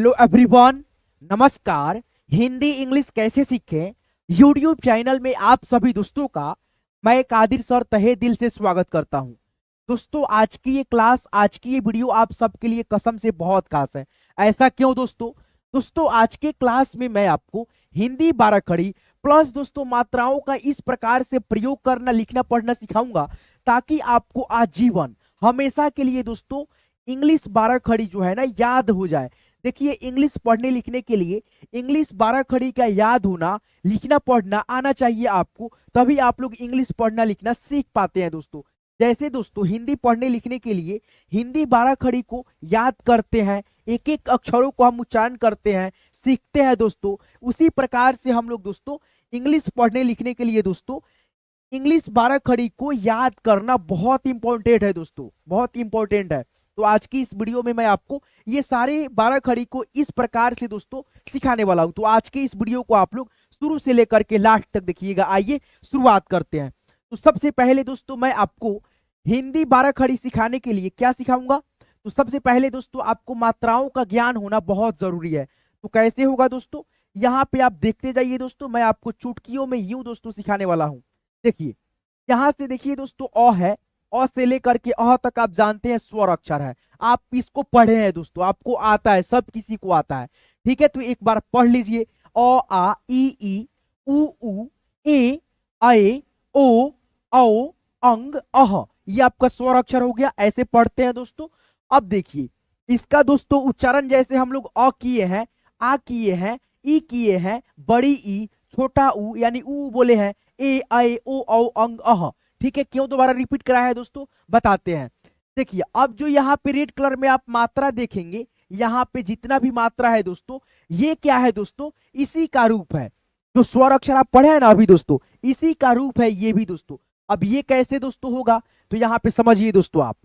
Hello everyone, नमस्कार। Hindi English कैसे सीखें यूट्यूब चैनल में आप सभी दोस्तों का मैं कादिर सर तहे दिल से स्वागत करता हूं। दोस्तों, आज की ये क्लास, आज की ये वीडियो आप सबके लिए कसम से बहुत खास है। ऐसा क्यों दोस्तों, आज के क्लास में मैं आपको हिंदी 12 खड़ी प्लस दोस्तों मात्राओं का इस प्रकार से प्रयोग करना, लिखना, पढ़ना सिखाऊंगा ताकि आपको आजीवन हमेशा के लिए दोस्तों इंग्लिश 12 खड़ी जो है ना याद हो जाए। देखिए, इंग्लिश पढ़ने लिखने के लिए इंग्लिश 12 खड़ी का याद होना, लिखना पढ़ना आना चाहिए आपको, तभी आप लोग इंग्लिश पढ़ना लिखना सीख पाते हैं दोस्तों। जैसे दोस्तों हिंदी पढ़ने लिखने के लिए हिंदी 12 खड़ी को याद करते हैं, एक एक अक्षरों को हम उच्चारण करते हैं, सीखते हैं दोस्तों, उसी प्रकार से हम लोग दोस्तों इंग्लिश पढ़ने लिखने के लिए दोस्तों इंग्लिश 12 खड़ी को याद करना बहुत इंपॉर्टेंट है दोस्तों, बहुत इंपॉर्टेंट है। तो आज की इस वीडियो में मैं आपको ये सारे 12 खड़ी को इस प्रकार से दोस्तों सिखाने वाला हूं। तो आज के इस वीडियो को आप लोग शुरू से लेकर के लास्ट तक देखिएगा। आइए शुरुआत करते हैं। तो सबसे पहले दोस्तों मैं आपको हिंदी 12 खड़ी सिखाने के लिए क्या सिखाऊंगा, तो सबसे पहले दोस्तों आपको मात्राओं का ज्ञान होना बहुत जरूरी है। तो कैसे होगा दोस्तों, यहाँ पे आप देखते जाइए दोस्तों, मैं आपको चुटकियों में यूं दोस्तों सिखाने वाला हूं। देखिए, यहां से देखिए दोस्तों अ है, अ से लेकर के अ तक आप जानते हैं स्वर अक्षर है, आप इसको पढ़े हैं दोस्तों, आपको आता है, सब किसी को आता है। ठीक है, तो एक बार पढ़ लीजिए। अ आ ई उ ए ऐ ओ औ अंग अह, ये आपका स्वर अक्षर हो गया, ऐसे पढ़ते हैं दोस्तों। अब देखिए इसका दोस्तों उच्चारण जैसे हम लोग अ किए हैं, आ किए हैं, ई किए हैं, बड़ी ई, छोटा ऊ यानी ऊ बोले हैं, ए ऐ ओ औ अंग अह। ठीक है, क्यों दोबारा रिपीट कराया है दोस्तों, बताते हैं। देखिए, अब जो यहाँ पे रेड कलर में आप मात्रा देखेंगे, यहाँ पे जितना भी मात्रा है दोस्तों, ये क्या है दोस्तों, इसी का रूप है। जो स्वर अक्षर आप पढ़े हैं ना अभी दोस्तों, इसी का रूप है ये भी दोस्तों। अब ये कैसे दोस्तों होगा, तो यहाँ पे समझिए दोस्तों आप,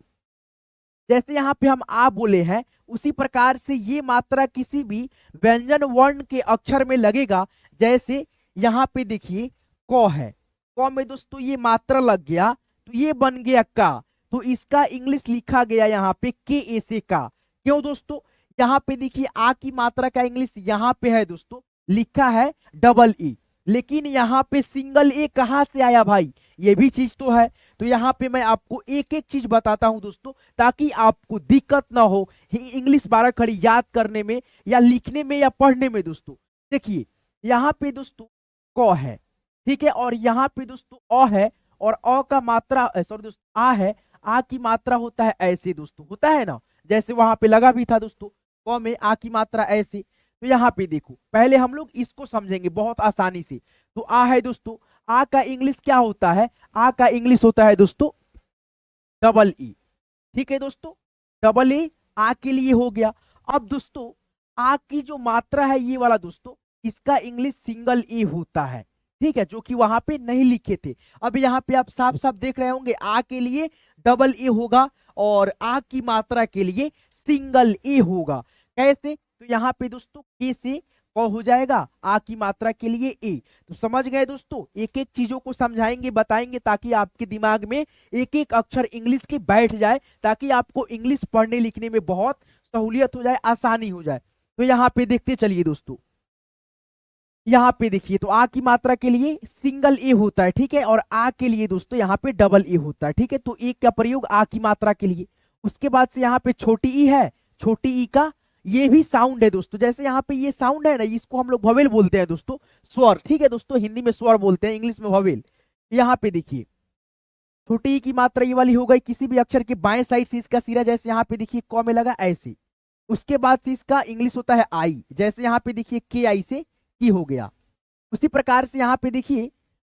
जैसे यहाँ पे हम आ बोले हैं, उसी प्रकार से ये मात्रा किसी भी व्यंजन वर्ण के अक्षर में लगेगा। जैसे यहाँ पे देखिए क है, क में दोस्तों ये मात्रा लग गया तो ये बन गया का, तो इसका इंग्लिश लिखा गया यहाँ पे के ए से का। क्यों दोस्तों, यहाँ पे देखिए आ की मात्रा का इंग्लिश यहाँ पे है दोस्तों, लिखा है डबल ई, लेकिन यहाँ पे सिंगल ए कहाँ से आया भाई, ये भी चीज तो है। तो यहाँ पे मैं आपको एक एक चीज बताता हूं दोस्तों, ताकि आपको दिक्कत ना हो इंग्लिश 12 खड़ी याद करने में या लिखने में या पढ़ने में दोस्तों। देखिए यहाँ पे दोस्तों क है, ठीक है, और यहाँ पे दोस्तों अ है, और अ का मात्रा सॉरी दोस्तों आ है, आ की मात्रा होता है ऐसे दोस्तों, होता है ना, जैसे वहां पे लगा भी था दोस्तों, क में आ की मात्रा ऐसे। तो यहाँ पे देखो, पहले हम लोग इसको समझेंगे बहुत आसानी से। तो आ है दोस्तों, आ का इंग्लिश क्या होता है, आ का इंग्लिश होता है दोस्तों डबल ई। ठीक है दोस्तों, डबल ए आ के लिए हो गया। अब दोस्तों आ की जो मात्रा है ये वाला दोस्तों, इसका इंग्लिश सिंगल ए होता है। ठीक है, जो कि वहां पे नहीं लिखे थे। अब यहाँ पे आप साफ साफ देख रहे होंगे, आ के लिए डबल ए होगा और आ की मात्रा के लिए सिंगल ए होगा। कैसे, तो यहाँ पे दोस्तों के से क हो जाएगा, आ की मात्रा के लिए ए। तो समझ गए दोस्तों, एक एक चीजों को समझाएंगे, बताएंगे, ताकि आपके दिमाग में एक एक अक्षर इंग्लिश के बैठ जाए, ताकि आपको इंग्लिश पढ़ने लिखने में बहुत सहूलियत हो जाए, आसानी हो जाए। तो यहाँ पे देखते चलिए दोस्तों, यहाँ पे देखिए, तो आ की मात्रा के लिए सिंगल ए होता है, ठीक है, और आ के लिए दोस्तों यहाँ पे डबल ए होता है। ठीक है, तो एक का प्रयोग आ की मात्रा के लिए। उसके बाद से यहाँ पे छोटी ई है, छोटी ई का ये भी साउंड है दोस्तों, जैसे यहाँ पे ये साउंड है ना, इसको हम लोग ववेल बोलते हैं दोस्तों, स्वर। ठीक है दोस्तों, हिंदी में स्वर बोलते हैं, इंग्लिश में ववेल। यहाँ पे देखिए छोटी ई की मात्रा ये वाली हो गई, किसी भी अक्षर के बाएं साइड से इसका सिरा, जैसे यहाँ पे देखिए क में लगा ऐसे। उसके बाद से इसका इंग्लिश होता है आई, जैसे यहाँ पे देखिए के आई से की हो गया। उसी प्रकार से यहाँ पे देखिए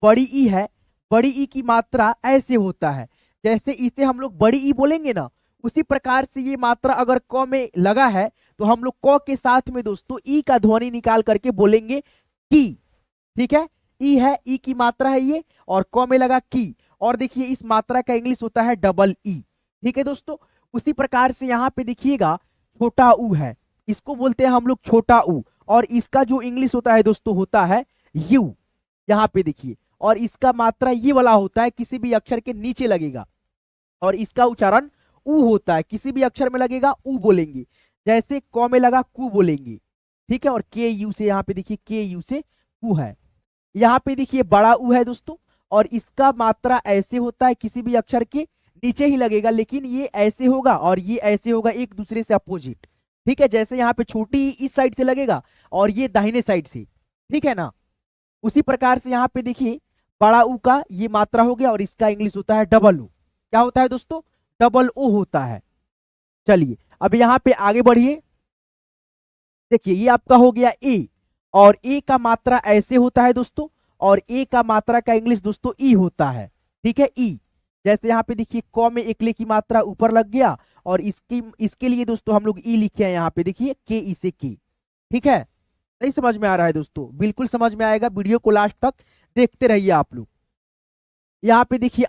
बड़ी ई है, बड़ी ई की मात्रा ऐसे होता है, जैसे इसे हम लोग बड़ी ई बोलेंगे ना, उसी प्रकार से ये मात्रा अगर क में लगा है तो हम लोग क के साथ में दोस्तों ई का ध्वनि निकाल करके बोलेंगे की। ठीक है, ई है, ई की मात्रा है ये, और क में लगा की, और देखिए इस मात्रा का इंग्लिश होता है डबल ई। ठीक है दोस्तों, उसी प्रकार से यहाँ पे देखिएगा छोटा ऊ है, इसको बोलते हैं हम लोग छोटा ऊ, और इसका जो इंग्लिश होता है दोस्तों होता है यू। यहाँ पे देखिए, और इसका मात्रा ये वाला होता है, किसी भी अक्षर के नीचे लगेगा, और इसका उच्चारण ऊ होता है, किसी भी अक्षर में लगेगा ऊ बोलेंगे। जैसे क में लगा कु बोलेंगे, ठीक है। और के यू से यहाँ पे देखिए के यू से कु है। यहाँ पे देखिए बड़ा उ है दोस्तों, और इसका मात्रा ऐसे होता है किसी भी अक्षर के नीचे ही लगेगा, लेकिन ये ऐसे होगा और ये ऐसे होगा, एक दूसरे से अपोजिट, ठीक है। जैसे यहाँ पे छोटी इस साइड से लगेगा और ये दाहिने साइड से, ठीक है ना। उसी प्रकार से यहाँ पे देखिए बड़ा उ का ये मात्रा हो गया और इसका इंग्लिश होता है डबल उ। क्या होता है दोस्तों? डबल ओ होता है। चलिए अब यहाँ पे आगे बढ़िए, देखिए ये आपका हो गया ए, और ए का मात्रा ऐसे होता है दोस्तों, और ए का मात्रा का इंग्लिश दोस्तों ई होता है, ठीक है, ई। जैसे यहाँ पे देखिए क में एकले की मात्रा ऊपर लग गया, और इसके लिए दोस्तों हम लोग ई लिखे हैं यहाँ पे देखिए के ई से के, ठीक है। नहीं समझ में आ रहा है दोस्तों? बिल्कुल समझ में आएगा, वीडियो को लास्ट तक देखते रहिए आप लोग। यहाँ पे देखिए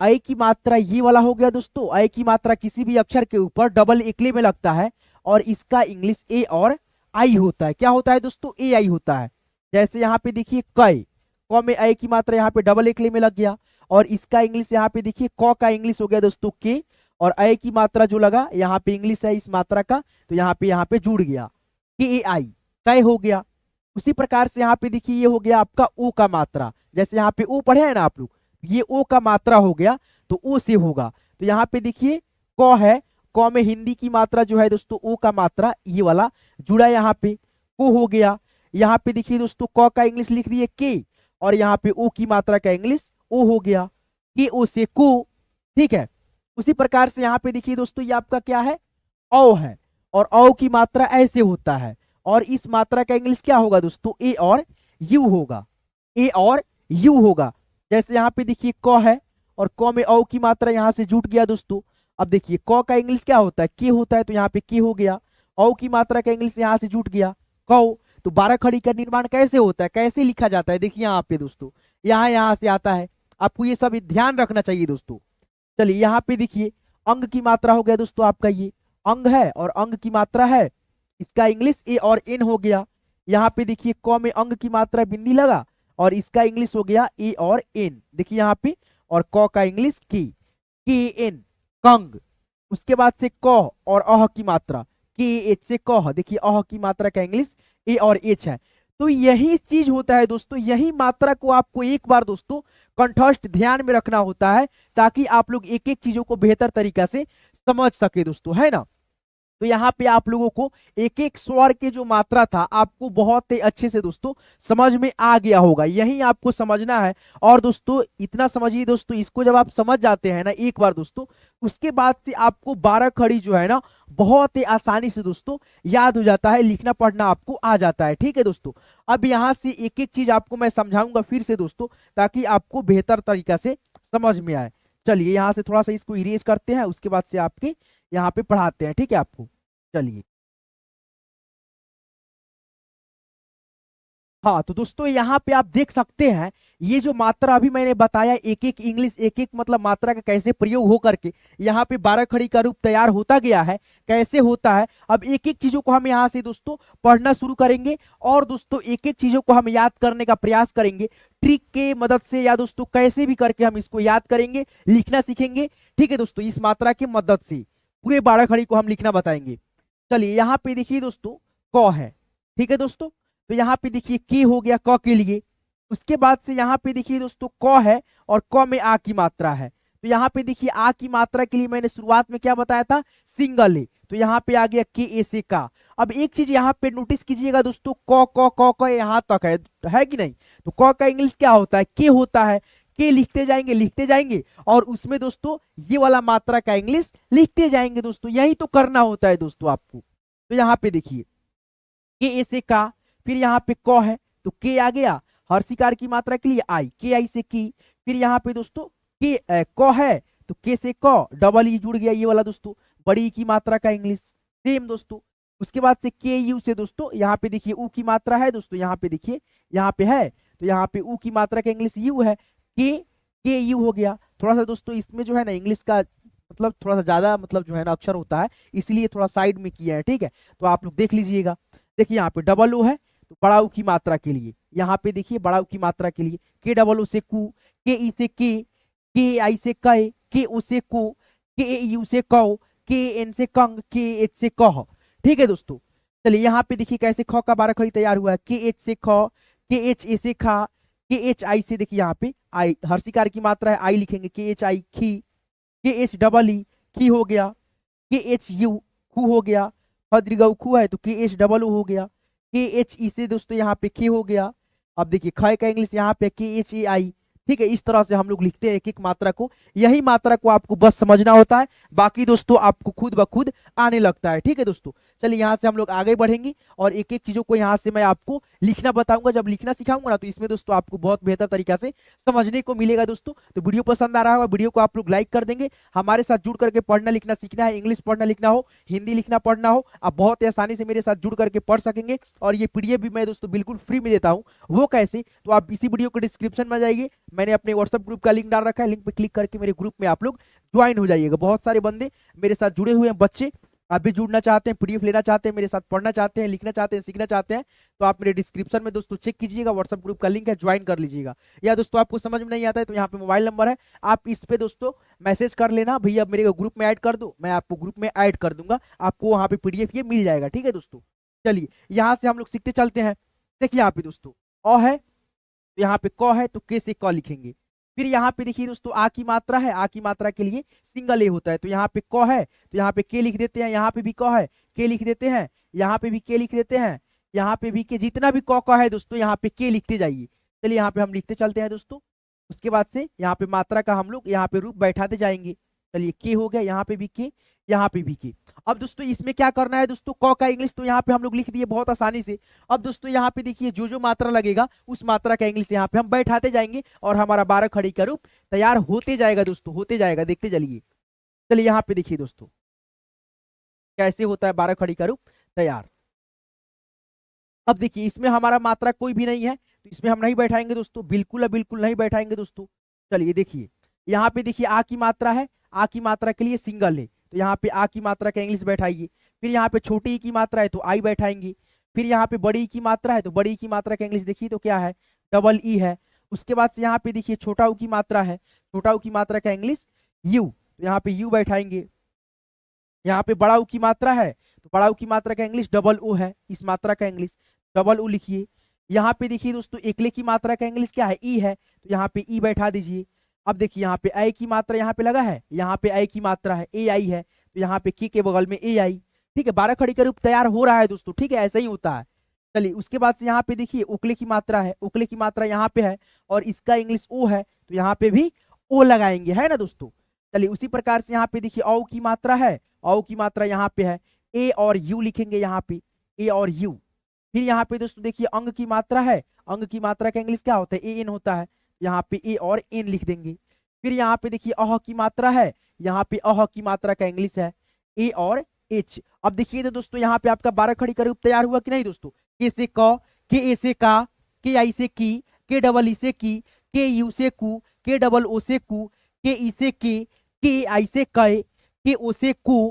अय की मात्रा ये वाला हो गया दोस्तों। अय की मात्रा किसी भी अक्षर के ऊपर डबल एकले में लगता है, और इसका इंग्लिश ए और आई होता है। क्या होता है दोस्तों? ए आई होता है। जैसे यहाँ पे देखिए क में अय की मात्रा यहाँ पे डबल एकले में लग गया, और इसका इंग्लिश यहाँ पे देखिए क का इंग्लिश हो गया दोस्तों के, और अय की मात्रा जो लगा यहाँ पे इंग्लिश है इस मात्रा का, तो यहाँ पे जुड़ गया के ए आई, कै हो गया। उसी प्रकार से यहाँ पे देखिए ये हो गया आपका ओ का मात्रा। जैसे यहाँ पे ओ पढ़े हैं ना आप लोग, ये ओ का मात्रा हो गया तो ओ से होगा। तो यहाँ पे देखिए क है, क में हिंदी की मात्रा जो है दोस्तों ओ का मात्रा ये वाला जुड़ा, यहाँ पे को हो गया। यहाँ पे देखिए दोस्तों क का इंग्लिश लिख दिए के, और यहाँ पे ओ की मात्रा का इंग्लिश ओ हो गया, के ओ से को, ठीक है। उसी प्रकार से यहाँ पे देखिए दोस्तों ये आपका क्या है? औ है, और औ की मात्रा ऐसे होता है, और इस मात्रा का इंग्लिश क्या होगा दोस्तों? ए और यू होगा, ए और यू होगा। जैसे यहाँ पे देखिए क है, और क में औ की मात्रा यहाँ से जुट गया दोस्तों। अब देखिए क का इंग्लिश क्या होता है? के होता है, तो यहाँ पे के हो गया। औ की मात्रा का इंग्लिश यहाँ से जुट गया कौ। तो 12 खड़ी का निर्माण कैसे होता है, कैसे लिखा जाता है? देखिए यहाँ पे दोस्तों यहाँ से आता है, आपको ये सब ध्यान रखना चाहिए दोस्तों। चलिए यहाँ पे देखिए अंग की मात्रा हो गया दोस्तों आपका, ये अंग है और अंग की मात्रा है, इसका इंग्लिश ए और एन हो गया। यहाँ पे देखिए क में अंग की मात्रा बिंदी लगा, और इसका इंग्लिश हो गया ए और एन, देखिए यहाँ पे। और क का इंग्लिश के एन, कंग। उसके बाद से क और अह की मात्रा के एच से कह, देखिए अह की मात्रा का इंग्लिश ए और एच है। तो यही चीज होता है दोस्तों, यही मात्रा को आपको एक बार दोस्तों कंठस्थ ध्यान में रखना होता है, ताकि आप लोग एक एक चीजों को बेहतर तरीका से समझ सके दोस्तों, है ना। तो यहाँ पे आप लोगों को एक एक स्वर के जो मात्रा था आपको बहुत ही अच्छे से दोस्तों समझ में आ गया होगा, यही आपको समझना है। और दोस्तों इतना समझिए दोस्तों, इसको जब आप समझ जाते हैं ना एक बार दोस्तों, उसके बाद से आपको 12 खड़ी जो है ना बहुत ही आसानी से दोस्तों याद हो जाता है, लिखना पढ़ना आपको आ जाता है, ठीक है दोस्तों। अब यहाँ से एक एक चीज आपको मैं समझाऊंगा फिर से दोस्तों, ताकि आपको बेहतर तरीका से समझ में आए। चलिए यहाँ से थोड़ा सा इसको इरेज करते हैं, उसके बाद से आपके यहाँ पे पढ़ाते हैं, ठीक है आपको। चलिए हाँ, तो दोस्तों यहाँ पे आप देख सकते हैं ये जो मात्रा अभी मैंने बताया, एक एक इंग्लिश एक एक मतलब मात्रा का कैसे प्रयोग हो करके यहाँ पे 12 खड़ी का रूप तैयार होता गया है, कैसे होता है। अब एक एक चीजों को हम यहाँ से दोस्तों पढ़ना शुरू करेंगे, और दोस्तों एक एक चीजों को हम याद करने का प्रयास करेंगे ट्रिक के मदद से, या दोस्तों कैसे भी करके हम इसको याद करेंगे, लिखना सीखेंगे, ठीक है दोस्तों। इस मात्रा की मदद से पूरे 12 खड़ी को हम लिखना बताएंगे। चलिए यहाँ पे देखिए दोस्तों क है, ठीक है दोस्तों। तो यहाँ पे देखिए के हो गया क के लिए। उसके बाद से यहाँ पे देखिए दोस्तों क है, और क में आ की मात्रा है। तो यहाँ पे देखिए आ की मात्रा के लिए मैंने शुरुआत में क्या बताया था? सिंगल ए। तो यहाँ पे आ गया के ए से का। अब एक चीज यहाँ पे नोटिस कीजिएगा दोस्तों, क यहाँ तक है कि नहीं? तो क का इंग्लिश क्या होता है? के होता है। के लिखते जाएंगे, और उसमें दोस्तों ये वाला मात्रा का इंग्लिश लिखते जाएंगे दोस्तों, यही तो करना होता है दोस्तों आपको। तो यहाँ पे देखिए के ए से का, फिर यहाँ पे क है तो के आ गया, हर शिकार की मात्रा के लिए आई, के आई से की। फिर यहाँ पे दोस्तों के क है तो के से क, डबल ई जुड़ गया ये वाला दोस्तों, बड़ी की मात्रा का इंग्लिश सेम दोस्तों। उसके बाद से के यू से दोस्तों यहाँ पे देखिए ऊ की मात्रा है दोस्तों, यहाँ पे देखिए यहाँ पे है, तो यहाँ पे ऊ की मात्रा का इंग्लिश यू है, के यू हो गया। थोड़ा सा दोस्तों इसमें जो है ना इंग्लिश का मतलब थोड़ा सा ज्यादा मतलब जो है ना अक्षर होता है, इसलिए थोड़ा साइड में किया है, ठीक है। तो आप लोग देख लीजिएगा। देखिए यहाँ पे डबल ओ है तो बड़ा ऊ की मात्रा के लिए, यहाँ पे देखिए बड़ा ऊ की मात्रा के लिए के डबल ओ से कु, के ई से के आई से कै, के ओ से को, के यू से कौ, के एन से कंग, के एच से कह, ठीक है दोस्तों। चलिए यहाँ पे देखिए कैसे ख का बारह खड़ी तैयार हुआ है। के एच से ख, के एच ए से खा, के एच आई से देखिए यहाँ पे आई हर्षिकार की मात्रा है आई लिखेंगे, के एच आई खी, के एच डबल ई खी हो गया, के एच यू खू हो गया, हद्रिगऊ खू है तो के एच डबल ओ हो गया, के एच ई से दोस्तों यहाँ पे खे हो गया। अब देखिए ख का इंग्लिश यहाँ पे के एच ए आई। ठीक है, इस तरह से हम लोग लिखते हैं एक एक मात्रा को। यही मात्रा को आपको बस समझना होता है, बाकी दोस्तों आपको खुद ब खुद आने लगता है। ठीक है दोस्तों, चलिए यहाँ से हम लोग आगे बढ़ेंगे और एक एक चीजों को यहाँ से मैं आपको लिखना बताऊंगा। जब लिखना सिखाऊंगा ना तो इसमें दोस्तों आपको बहुत बेहतर तरीका से समझने को मिलेगा दोस्तों। तो वीडियो पसंद आ रहा होगा, वीडियो को आप लोग लाइक कर देंगे। हमारे साथ जुड़ करके पढ़ना लिखना सीखना है, इंग्लिश पढ़ना लिखना हो, हिंदी लिखना पढ़ना हो, आप बहुत ही आसानी से मेरे साथ जुड़ करके पढ़ सकेंगे। और ये पीडीएफ भी मैं दोस्तों बिल्कुल फ्री में देता हूँ। वो कैसे, तो आप इसी वीडियो के डिस्क्रिप्शन में जाइए, मैंने अपने व्हाट्सएप ग्रुप का लिंक डाल रखा है, लिंक पे क्लिक करके मेरे ग्रुप में आप लोग ज्वाइन हो जाइएगा। बहुत सारे बंदे मेरे साथ जुड़े हुए हैं, बच्चे आप भी जुड़ना चाहते हैं, पीडीएफ लेना चाहते हैं, मेरे साथ पढ़ना चाहते हैं, लिखना चाहते हैं, सीखना चाहते हैं, तो आप मेरे डिस्क्रिप्शन में दोस्तों चेक कीजिएगा, व्हाट्सएप ग्रुप का लिंक है, ज्वाइन कर लीजिएगा। या दोस्तों आपको समझ में नहीं आता है तो यहाँ पे मोबाइल नंबर है, आप इस पे दोस्तों मैसेज कर लेना, भैया मेरे ग्रुप में ऐड कर दो, मैं आपको ग्रुप में ऐड कर दूंगा, आपको वहाँ पे पीडीएफ ये मिल जाएगा। ठीक है दोस्तों, चलिए यहाँ से हम लोग सीखते चलते हैं। देखिए यहाँ पे दोस्तों अ है, तो यहाँ पे क है तो के से क लिखेंगे। फिर यहाँ पे देखिए दोस्तों आ की मात्रा है, आ की मात्रा के लिए सिंगल ए होता है, तो यहाँ पे क है तो यहाँ पे के लिख देते हैं, यहाँ पे भी क है के लिख देते हैं, यहाँ पे भी के लिख देते हैं, यहाँ पे भी के, जितना भी क है दोस्तों यहाँ पे के लिखते जाइए। चलिए यहाँ पे हम लिखते चलते हैं दोस्तों। उसके बाद से यहाँ पे मात्रा का हम लोग यहाँ पे रूप बैठाते जाएंगे। चलिए के हो गया, यहाँ पे भी के, यहाँ पे भी के। अब दोस्तों इसमें क्या करना है दोस्तों, क का इंग्लिश तो यहाँ पे हम लोग लिख दिए बहुत आसानी से। अब दोस्तों यहाँ पे देखिए जो जो मात्रा लगेगा उस मात्रा का इंग्लिश यहाँ पे हम बैठाते जाएंगे और हमारा बारह खड़ी का रूप तैयार होते जाएगा दोस्तों, होते जाएगा, देखते चलिए। चलिए यहाँ पे देखिए दोस्तों कैसे होता है बारह खड़ी का रूप तैयार। अब देखिए इसमें हमारा मात्रा कोई भी नहीं है तो इसमें हम नहीं बैठाएंगे दोस्तों, बिल्कुल बिल्कुल नहीं बैठाएंगे दोस्तों। चलिए देखिए यहाँ पे देखिए आ की मात्रा है, आ की मात्रा के लिए सिंगल है तो यहाँ पे आ की मात्रा का इंग्लिश बैठाइए। फिर यहाँ पे छोटी ई की मात्रा है तो आई बैठाएंगे। फिर यहाँ पे बड़ी ई की मात्रा है तो बड़ी ई की मात्रा का इंग्लिश देखिए तो क्या है, डबल ई है। उसके बाद से यहाँ पे देखिए छोटा ऊ की मात्रा है, छोटा ऊ की मात्रा का इंग्लिश यू, तो यहाँ पे यू बैठाएंगे। यहाँ पे बड़ा ऊ की मात्रा है तो बड़ा ऊ की मात्रा का इंग्लिश डबल ओ है, इस मात्रा का इंग्लिश डबल ओ लिखिए। यहाँ पे देखिए दोस्तों एकले की मात्रा का इंग्लिश क्या है, ई है, तो यहाँ पे ई बैठा दीजिए। अब देखिए यहाँ पे आई की मात्रा यहाँ पे लगा है, यहाँ पे आई की मात्रा है ए आई है तो यहाँ पे की के बगल में ए आई। ठीक है, बारह खड़ी का रूप तैयार हो रहा है दोस्तों। ठीक है, ऐसा ही होता है। चलिए उसके बाद से यहाँ पे देखिए उकले की मात्रा है, उकले की मात्रा यहाँ पे है और इसका इंग्लिश ओ है तो यहाँ पे भी ओ लगाएंगे, है ना दोस्तों। चलिए उसी प्रकार से यहाँ पे देखिए औ की मात्रा है, औ की मात्रा यहाँ पे है, ए और यू लिखेंगे यहाँ पे, ए और यू। फिर यहाँ पे दोस्तों देखिए अंग की मात्रा है, अंग की मात्रा का इंग्लिश क्या होता है, ए एन होता है, यहाँ पे ए और एन लिख देंगे। फिर यहाँ पे देखिए अह की मात्रा है, यहाँ पे अह की मात्रा का इंग्लिश है ए और एच। अब देखिए तो दोस्तों यहाँ पे आपका बारह खड़ी का रूप तैयार हुआ कि नहीं दोस्तों, के से क, के ए से का, के आई से की, के डबल ई से की, के यू से कु, के डबल ओ से कु, के ई से के आई से कै, के ओ से को,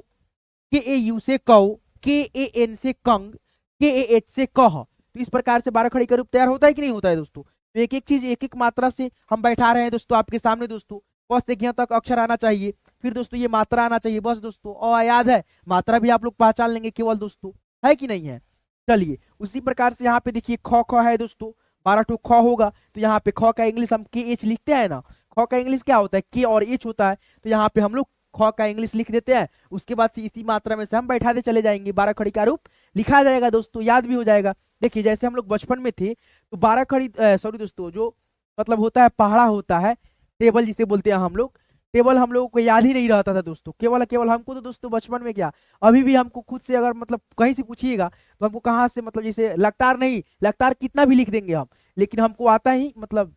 के ए यू से कौ, के ए एन से कंग, के ए एच से कह। तो इस प्रकार से बारह खड़ी का रूप तैयार होता है कि नहीं होता है दोस्तों। तो एक एक चीज एक एक मात्रा से हम बैठा रहे हैं दोस्तों आपके सामने दोस्तों। क से ज्ञ तक अक्षर आना चाहिए, फिर दोस्तों ये मात्रा आना चाहिए, बस दोस्तों। अ याद है, मात्रा भी आप लोग पहचान लेंगे केवल दोस्तों, है कि नहीं है। चलिए उसी प्रकार से यहाँ पे देखिए ख ख है दोस्तों, 12 ठो ख होगा तो यहाँ पे ख का इंग्लिश हम के एच लिखते हैं ना, ख का इंग्लिश क्या होता है, के और एच होता है, तो यहाँ पे हम लोग ख का इंग्लिश लिख देते हैं। उसके बाद से इसी मात्रा में से हम बैठाते चले जाएंगे, बारह खड़ी का रूप लिखा जाएगा दोस्तों, याद भी हो जाएगा। देखिए जैसे हम लोग बचपन में थे तो बारह खड़ी सॉरी दोस्तों, जो मतलब होता है पहाड़ा होता है, टेबल जिसे बोलते हैं हम लोग, टेबल हम लोगों को याद ही नहीं रहता था दोस्तों। केवल केवल हमको तो दोस्तों बचपन में क्या, अभी भी हमको खुद से अगर मतलब कहीं से पूछिएगा तो हमको कहाँ से मतलब जैसे लगतार नहीं, लगतार कितना भी लिख देंगे हम, लेकिन हमको आता ही मतलब।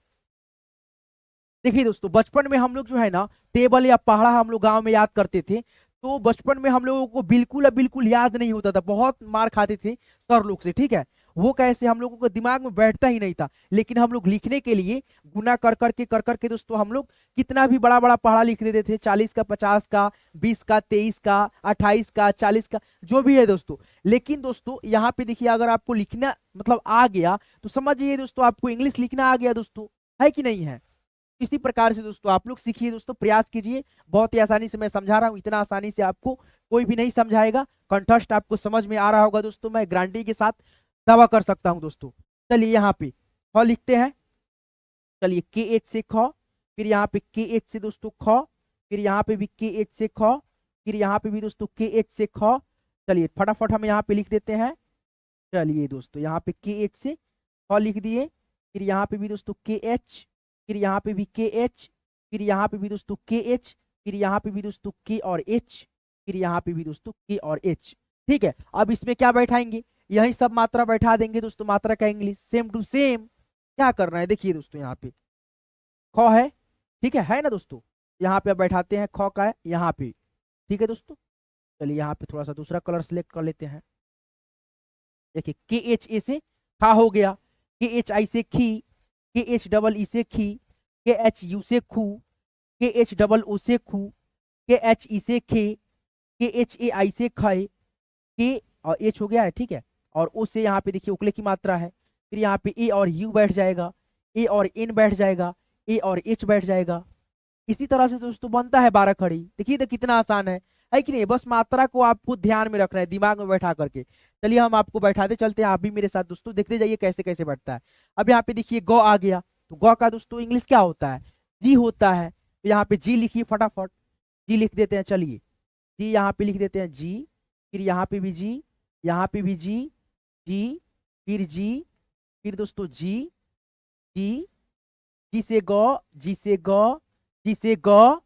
देखिए दोस्तों बचपन में हम लोग जो है ना टेबल या पहाड़ा हम लोग गांव में याद करते थे, तो बचपन में हम लोगों को बिल्कुल बिल्कुल याद नहीं होता था, बहुत मार खाते थे सर लोग से। ठीक है, वो कैसे हम लोगों को दिमाग में बैठता ही नहीं था, लेकिन हम लोग लिखने के लिए गुना कर करके दोस्तों हम लोग कितना भी बड़ा बड़ा पहाड़ा लिख देते थे, 40 का, 50 का, 20 का, 23 का, 28 का, 40 का, जो भी है दोस्तों। लेकिन दोस्तों यहाँ पे देखिए अगर आपको लिखना मतलब आ गया तो समझिए दोस्तों आपको इंग्लिश लिखना आ गया दोस्तों, है कि नहीं है। इसी प्रकार से दोस्तों आप लोग सीखिए दोस्तों, प्रयास कीजिए। बहुत ही आसानी से मैं समझा रहा हूँ, इतना आसानी से आपको कोई भी नहीं समझाएगा। कंठस्थ आपको समझ में आ रहा होगा दोस्तों, मैं गारंटी के साथ दावा कर सकता हूँ दोस्तों। चलिए यहाँ पे ख लिखते हैं। चलिए के एच से ख, फिर यहाँ पे के एच से दोस्तों ख, फिर यहाँ पे भी के एच से ख, फिर यहाँ पे भी दोस्तों के एच से ख। चलिए फटाफट हम यहाँ पे लिख देते हैं। चलिए दोस्तों यहाँ पे के एच से ख लिख दिए, फिर यहाँ पे भी दोस्तों के एच, फिर यहाँ पे भी के एच, फिर यहाँ पे भी दोस्तों के एच, फिर यहाँ पे भी दोस्तों के और एच, फिर यहाँ पे भी दोस्तों के और एच। ठीक है, अब इसमें क्या बैठाएंगे, यही सब मात्रा बैठा देंगे दोस्तों। मात्रा का इंग्लिश सेम टू सेम क्या करना है, देखिए दोस्तों यहाँ पे ख है, ठीक है ना दोस्तों। यहाँ पे अब बैठाते हैं ख का है यहाँ पे। ठीक है दोस्तों, चलिए यहाँ पे थोड़ा सा दूसरा कलर सिलेक्ट कर लेते हैं। देखिए के एच ए से खा हो गया, के एच आई से खी, के एच डबल ई से खी, के एच यू से खू, के एच डबल ओ से खू, के एच ई से खे, के एच ए आई से खए, के और एच हो गया है। ठीक है, और ओ से यहाँ पे देखिए उकले की मात्रा है, फिर यहाँ पे ए और यू बैठ जाएगा, ए और एन बैठ जाएगा, ए और एच बैठ जाएगा। इसी तरह से दोस्तों बनता है 12 खड़ी। देखिए तो कितना आसान है कि नहीं। बस मात्रा को आपको ध्यान में रखना है, दिमाग में बैठा करके। चलिए हम आपको बैठाते चलते हैं, आप भी मेरे साथ दोस्तों देखते जाइए कैसे कैसे बैठता है। अब यहाँ पे देखिए ग आ गया, तो ग का दोस्तों इंग्लिश क्या होता है, जी होता है। तो यहाँ पे जी लिखिए फटाफट, जी लिख देते हैं। चलिए जी यहाँ पे लिख देते हैं जी, फिर यहाँ पे भी जी, यहाँ पे भी जी, जी, फिर जी, फिर दोस्तों जी, जी, जी से ग, जी से ग, जी से ग,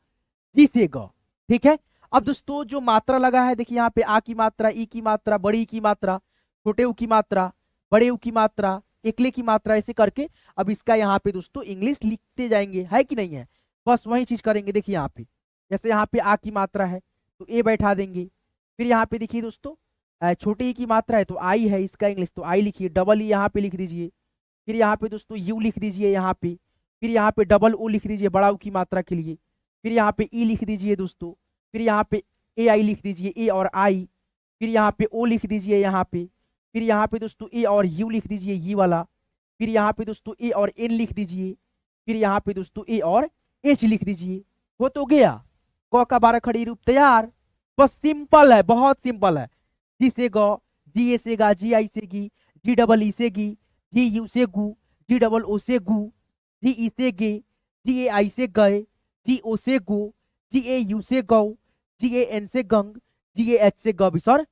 जी से ग। ठीक है, अब दोस्तों जो मात्रा लगा है देखिए यहाँ पे आ की मात्रा, ई की मात्रा, बड़ी की मात्रा, छोटे ऊ की मात्रा, बड़े ऊ की मात्रा, एकले की मात्रा, ऐसे करके अब इसका यहाँ पे दोस्तों इंग्लिश लिखते जाएंगे, है कि नहीं है। बस वही चीज करेंगे। देखिए यहाँ पे जैसे यहाँ पे आ की मात्रा है तो ए बैठा देंगे, फिर यहाँ पे देखिए दोस्तों छोटे ई की मात्रा है तो आई है, इसका इंग्लिश तो आई लिखिए, डबल ई यहाँ पे लिख दीजिए, फिर यहाँ पे दोस्तों यू लिख दीजिए यहाँ पे, फिर यहाँ पे डबल ओ लिख दीजिए बड़ा ऊ की मात्रा के लिए, फिर यहाँ पे ई लिख दीजिए दोस्तों, फिर यहाँ पे ए आई लिख दीजिए, ए और आई, फिर यहाँ पे ओ लिख दीजिए यहाँ पे, फिर यहाँ पे दोस्तों ए और यू लिख दीजिए ये वाला, फिर यहाँ पे दोस्तों ए और एन लिख दीजिए, फिर यहाँ पे दोस्तों ए और एच लिख दीजिए। हो तो गया क का 12 खड़ी रूप तैयार। बस सिंपल है, बहुत सिंपल है। जी से ग, जी ए से गा, जी आई से गी, जी डबल ई से गी, जी यू से गु, जी डबल ओ से गु, जी ई से गे, जी ए आई से गए, जी ओ से गो, जी ए यू से गौ, जी ए एन से गंग, जी ए एच से गबिसर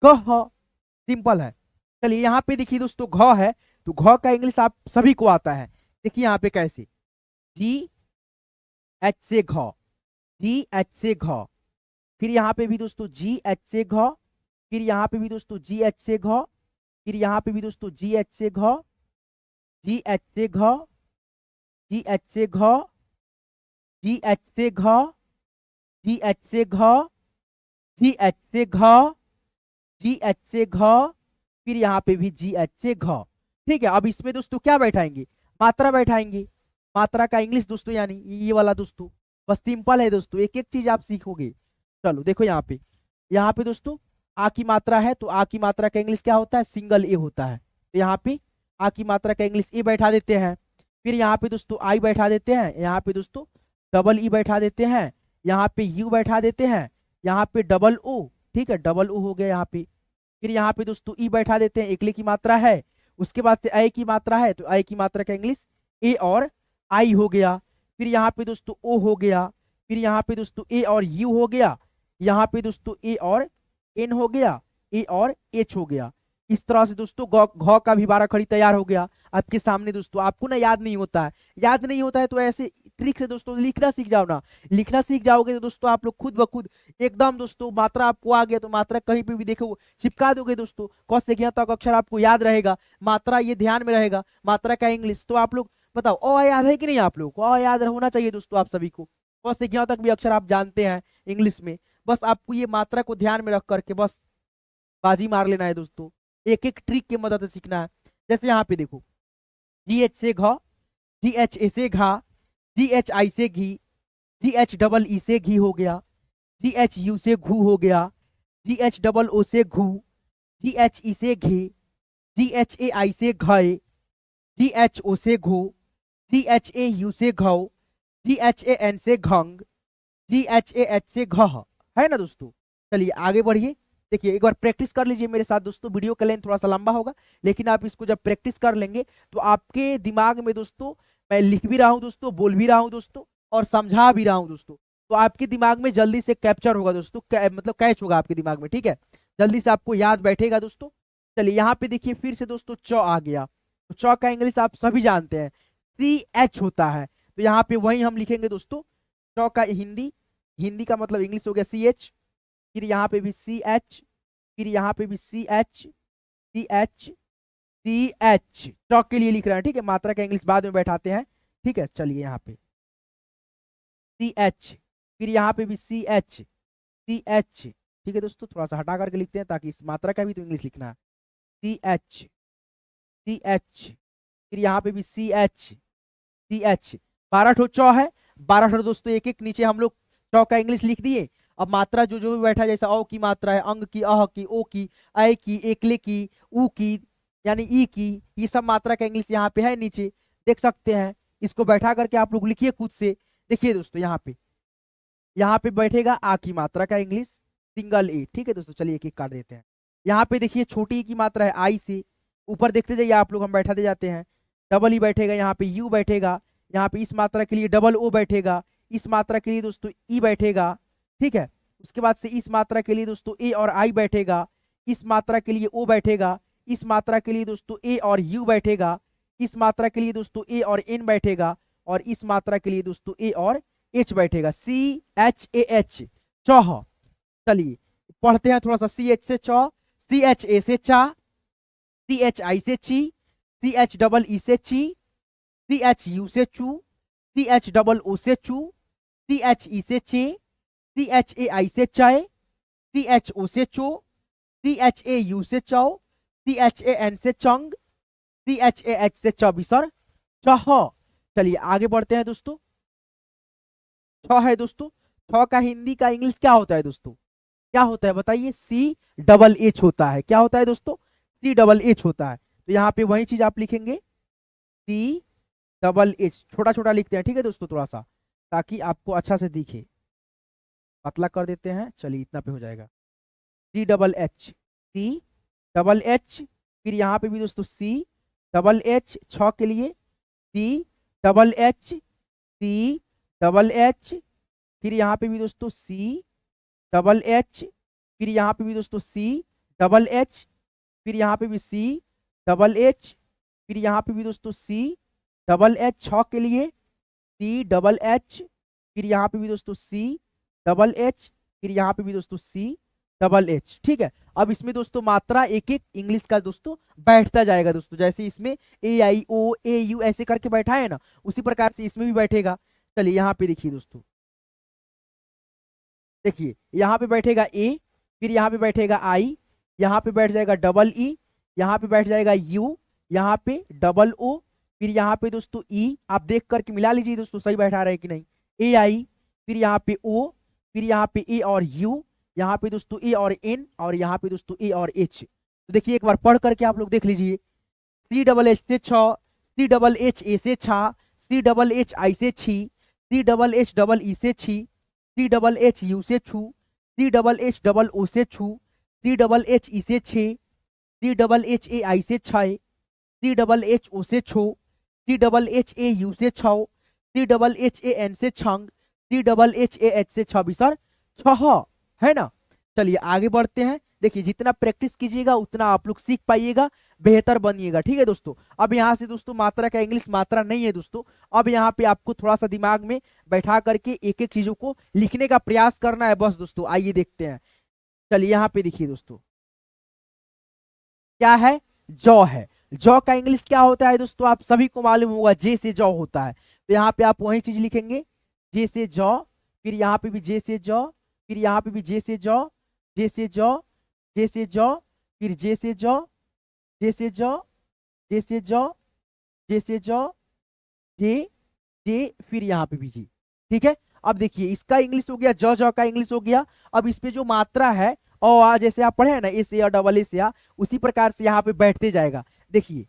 कह। सिंपल है। चलिए यहाँ पे देखिए दोस्तों घ है, तो घ का इंग्लिश आप सभी को आता है। देखिए यहाँ पे कैसे, जी एच से घ, जी एच से घ, फिर यहाँ पे भी दोस्तों जी एच से घ, फिर यहाँ पे भी दोस्तों जी एच से घ, फिर यहाँ पे भी दोस्तों जी एच से घ, जी एच से घ, जी एच से घ, जी एच से घ, जी एच से घ, जी एच से घ, जी एच से घ, फिर यहाँ पे भी जी एच से घ। ठीक है, अब इसमें दोस्तों क्या बैठाएंगे, मात्रा बैठाएंगे। मात्रा का इंग्लिश दोस्तों यानी ये वाला दोस्तों, बस सिंपल है दोस्तों, एक एक चीज आप सीखोगे। चलो देखो यहाँ पे दोस्तों आ की मात्रा है, तो आ की मात्रा का इंग्लिश क्या होता है, सिंगल ए होता है। तो यहाँ पे आ की मात्रा का इंग्लिश ए बैठा देते हैं, फिर यहाँ पे दोस्तों आई बैठा देते हैं, यहाँ पे दोस्तों डबल ई बैठा देते हैं, यहाँ पे यू बैठा देते हैं, यहाँ पे डबल ओ, ठीक है डबल ओ हो गया यहाँ पे, फिर यहाँ पे दोस्तों ई बैठा देते हैं, एकले की मात्रा है, उसके बाद से आई की मात्रा है, तो आई की मात्रा का इंग्लिश ए और आई हो गया, फिर यहाँ पे दोस्तों ओ हो गया, फिर यहाँ पे दोस्तों ए और यू हो गया, यहाँ पे दोस्तों ए और एन हो गया, ए और एच हो गया। इस तरह से दोस्तों घ का भी 12 खड़ी तैयार हो गया आपके सामने दोस्तों। आपको ना याद नहीं होता है, याद नहीं होता है तो ऐसे ट्रिक से दोस्तों लिखना सीख जाओ ना, लिखना सीख जाओगे तो दोस्तों आप लोग खुद ब खुद एकदम दोस्तों मात्रा आपको आ गया तो मात्रा कहीं पे भी देखो चिपका दोगे दोस्तों, क से ज्ञ तक अक्षर आपको याद रहेगा, मात्रा ये ध्यान में रहेगा, मात्रा का इंग्लिश। तो आप लोग बताओ अ याद है कि नहीं, आप लोग को अ याद होना चाहिए दोस्तों आप सभी को, क से ज्ञ तक भी अक्षर आप जानते हैं इंग्लिश में। बस आपको ये मात्रा को ध्यान में रख करके बस बाजी मार लेना है दोस्तों, एक एक ट्रिक की मदद से सीखना है। जैसे यहाँ पे देखो जी एच से घ, जी एच ए से घा, जी एच आई से घी, जी एच डबल ई से घी हो गया, जी एच यू से घू हो गया, जी एच डबल ओ से घू, जी एच ई से घे, जी एच ए आई से घए, जी एच ओ से घो, जी एच ए यू से घो, GHAN से घंग, GHAH से घ, है ना दोस्तों। चलिए आगे बढ़िए। देखिए एक बार प्रैक्टिस कर लीजिए मेरे साथ दोस्तों, वीडियो का लेंथ थोड़ा सा लंबा होगा, लेकिन आप इसको जब प्रैक्टिस कर लेंगे तो आपके दिमाग में दोस्तों, मैं लिख भी रहा हूं दोस्तों, बोल भी रहा हूं दोस्तों, और समझा भी रहा हूं दोस्तों, तो आपके दिमाग में जल्दी से कैप्चर होगा दोस्तों, मतलब कैच होगा आपके दिमाग में, ठीक है, जल्दी से आपको याद बैठेगा दोस्तों। चलिए यहाँ पे देखिए फिर से दोस्तों च आ गया, तो च का इंग्लिश आप सभी जानते हैं, CH होता है, तो यहाँ पे वही हम लिखेंगे दोस्तों। च का हिंदी, हिंदी का मतलब इंग्लिश हो गया CH, फिर यहाँ पे भी CH, फिर यहाँ पे भी CH, CH, CH, चौक के लिए लिख रहे हैं, ठीक है, मात्रा का इंग्लिश बाद में बैठाते हैं, ठीक है। चलिए यहाँ पे CH, फिर यहाँ पे भी CH, CH, ठीक है दोस्तों, थोड़ा सा हटा करके लिखते हैं ताकि इस मात्रा का भी तो इंग्लिश लिखना है। CH, CH, फिर यहाँ पे भी CH, CH, 12 ठो चौ है, 12 ठो दोस्तों एक एक नीचे हम लोग चौ का इंग्लिश लिख दिए। अब मात्रा जो जो भी बैठा है, जैसा औ की मात्रा है, अंग की, अह की, ओ की, ऐ की, एकले की, ऊ की, यानी ई की, ये सब मात्रा का इंग्लिश यहाँ पे है नीचे, देख सकते हैं। इसको बैठा करके आप लोग लिखिए खुद से। देखिए दोस्तों यहाँ पे बैठेगा आ की मात्रा का इंग्लिश, सिंगल ए, ठीक है दोस्तों। चलिए एक एक काट देते हैं। यहाँ पे देखिए छोटी ई की मात्रा है आई से, ऊपर देखते जाइए आप लोग, हम बैठाते जाते हैं। डबल ई बैठेगा, यहाँ पे यू बैठेगा, यहाँ पे इस मात्रा के लिए डबल ओ बैठेगा, इस मात्रा के लिए दोस्तों ई बैठेगा, ठीक है। उसके बाद से इस मात्रा के लिए दोस्तों ए और आई बैठेगा, इस मात्रा के लिए ओ बैठेगा, इस मात्रा के लिए दोस्तों ए और यू बैठेगा, इस मात्रा के लिए दोस्तों ए और एन बैठेगा, और इस मात्रा के लिए दोस्तों ए और एच बैठेगा, CHAH, चौह। चलिए पढ़ते हैं थोड़ा सा। CH से चौ, CHA से चा, CHI से ची, CHEE से ची, CHU से चू, CHOO से चू, CHE से चे, CHAI से चय, CHO से चो, CHAU से चौ, CHAN से चंग, CHAH से चौबीसर, चह। चलिए आगे बढ़ते हैं दोस्तों। छ है दोस्तों, छ का हिंदी का इंग्लिश क्या होता है दोस्तों, क्या होता है बताइए, CHH होता है। क्या होता है दोस्तों, CHH होता है। तो यहाँ पे वही चीज आप लिखेंगे, CHH, छोटा छोटा लिखते हैं, ठीक है दोस्तों, थोड़ा सा ताकि आपको अच्छा से दिखे, पतला कर देते हैं। चलिए इतना पे हो जाएगा, CHH, CHH, फिर यहाँ पे भी दोस्तों CHH, छ के लिए CHH, CHH, फिर यहाँ पे भी दोस्तों CHH, फिर यहाँ पे भी दोस्तों CHH, फिर यहाँ पे भी CHH, फिर यहाँ पे भी दोस्तों CHH, छ के लिए CHH, फिर यहाँ पे भी दोस्तों CHH, फिर यहाँ पे भी दोस्तों CHH, ठीक है। अब इसमें दोस्तों मात्रा एक एक इंग्लिश का दोस्तों बैठता जाएगा दोस्तों, जैसे इसमें AIO AU ऐसे करके बैठा है ना, उसी प्रकार से इसमें भी बैठेगा। चलिए यहाँ पे देखिए दोस्तों, देखिए यहाँ पे बैठेगा ए, फिर यहाँ पे बैठेगा आई, यहाँ पे बैठ जाएगा डबल ई, यहाँ पे बैठ जाएगा यू, यहाँ पे डबल ओ, फिर यहाँ पे दोस्तों ई, आप देख करके मिला लीजिए दोस्तों सही बैठा रहे कि नहीं, ए आई, फिर यहाँ पे ओ, फिर यहाँ पे ए और यू, यहाँ पे दोस्तों ए और एन, और यहाँ पे दोस्तों ए और एच। तो देखिए एक बार पढ़ करके आप लोग देख लीजिए, CHH से छ, CHH से छा, CHHI से छी, CHHEE से छी, CHHU से छू, CHHOO से छू, CHHE से छे, CHHAI से छय, CHHO से छो, CHHAU से छौ, CHHAN से छंग, CHHAH से छबिसर, छह, है ना। चलिए आगे बढ़ते हैं। देखिए जितना प्रैक्टिस कीजिएगा उतना आप लोग सीख पाइएगा, बेहतर बनिएगा, ठीक है दोस्तों। अब यहाँ से दोस्तों मात्रा का इंग्लिश मात्रा नहीं है दोस्तों, अब यहाँ पे आपको थोड़ा सा दिमाग में बैठा करके एक एक चीजों को लिखने का प्रयास करना है बस दोस्तों। आइए देखते हैं। चलिए यहाँ पे देखिए दोस्तों, क्या है, जौ है। जौ का इंग्लिश क्या होता है दोस्तों, आप सभी को मालूम होगा, जे से जौ होता है। तो यहाँ पे आप वही चीज लिखेंगे, जे से जौ, फिर यहाँ पे भी जे से जौ, फिर यहाँ पे भी जे से जौ, जे से जौ, जे से जौ, फिर जे से जौ, जे से जौ, जे से जौ, जे से जौ, जे, जे, फिर यहाँ पे भी जी, ठीक है। अब देखिए इसका इंग्लिश हो गया, जौ जौ का इंग्लिश हो गया। अब इसमें जो मात्रा है और आ, जैसे आप पढ़े हैं ना, ए से या डबल ए से या, उसी प्रकार से यहाँ पे बैठते जाएगा। देखिए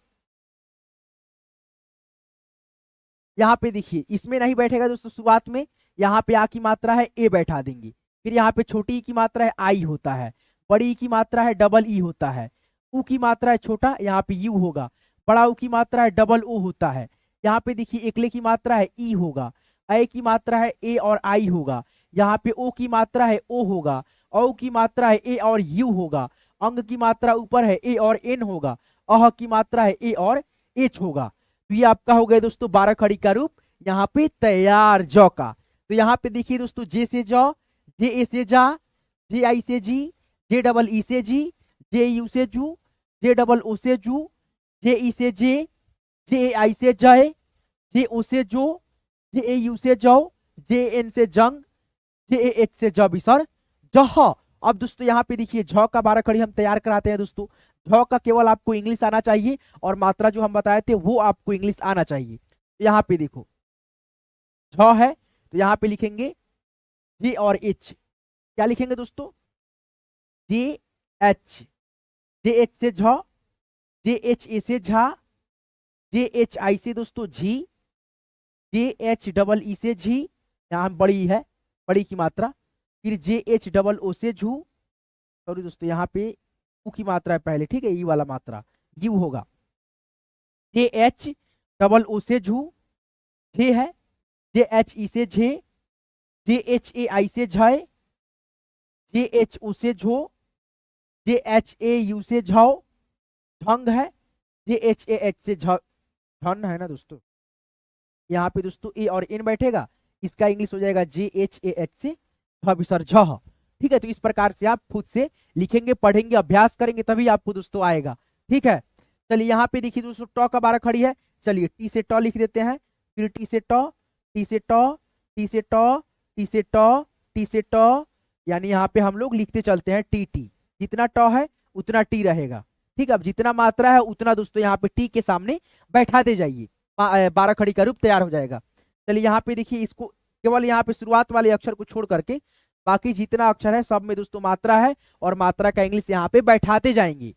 यहाँ पे देखिए इसमें नहीं बैठेगा दोस्तों, शुरुआत में यहाँ पे आ की मात्रा है ए बैठा देंगे, फिर यहाँ पे छोटी ई की मात्रा है आई होता है, बड़ी ई की मात्रा है डबल ई होता है, ऊ की मात्रा है छोटा यहाँ पे यू होगा, बड़ा ऊ की मात्रा है डबल ओ होता है, यहाँ पे देखिए एकले की मात्रा है ई होगा, ए की मात्रा है ए और आई होगा, यहाँ पे ओ की मात्रा है ओ होगा, औ की मात्रा है ए और यू होगा, अंग की मात्रा ऊपर है ए और एन होगा, अह की मात्रा है ए और एच होगा। तो ये आपका हो गया दोस्तों 12 खड़ी का रूप यहाँ पे तैयार जौ का। तो यहाँ पे देखिए दोस्तों जे से जौ, जे ए से जा, जे आई से जी, जे डबल ई से जी, जे यू से जू, जे डबल ओ से जू, जे ई से जे, जे आई से जय, जे ओ से जो, जे ए यू से जौ, जे एन से जंग, जे ए एच से जब सर जह। अब दोस्तों यहाँ पे देखिए झ का 12 खड़ी हम तैयार कराते हैं दोस्तों। झ का केवल आपको इंग्लिश आना चाहिए और मात्रा जो हम बताए थे वो आपको इंग्लिश आना चाहिए। यहाँ पे देखो झ है तो यहाँ पे लिखेंगे जे और एच, क्या लिखेंगे दोस्तों जे एच, जे एच से झ, जे एच ए से झा, जे एच आई से दोस्तों झी, जे एच डबल ई से झी, यहाँ बड़ी है बड़ी की मात्रा, फिर जे एच डबल ओ से झू, सॉरी दोस्तों यहाँ पे ऊ की मात्रा है पहले, ठीक है ई वाला मात्रा यू होगा, जे एच डबल ओ से झू, जे है, जे एच ई से झे, जे एच ए आई से झय, जे एच ओ से झो, जे एच ए यू से झौ, झंग है, जे एच ए एच से झन है ना दोस्तों, यहाँ पे दोस्तों ए और एन बैठेगा, इसका इंग्लिश हो जाएगा जे एच ए एच से सर झ। ठीक है, तो इस प्रकार से आप खुद से लिखेंगे, पढ़ेंगे, अभ्यास करेंगे तभी आपको दोस्तों आएगा। ठीक है, चलिए यहाँ पे देखिए दोस्तों ट का 12 खड़ी है, चलिए टी से ट लिख देते हैं, फिर टी से ट, टी से ट, टी से ट, टी से ट, टी से ट, यानी यहाँ पे हम लोग लिखते चलते हैं टी टी, जितना ट है उतना टी रहेगा। ठीक है, अब जितना मात्रा है उतना दोस्तों यहाँ पे टी के सामने बैठाते जाइए, 12 खड़ी का रूप तैयार हो जाएगा। चलिए यहाँ पे देखिए इसको केवल यहाँ पे शुरुआत वाले अक्षर को छोड़ करके बाकी जितना अक्षर है सब में दोस्तों मात्रा है और मात्रा का इंग्लिश यहाँ पे बैठाते जाएंगे।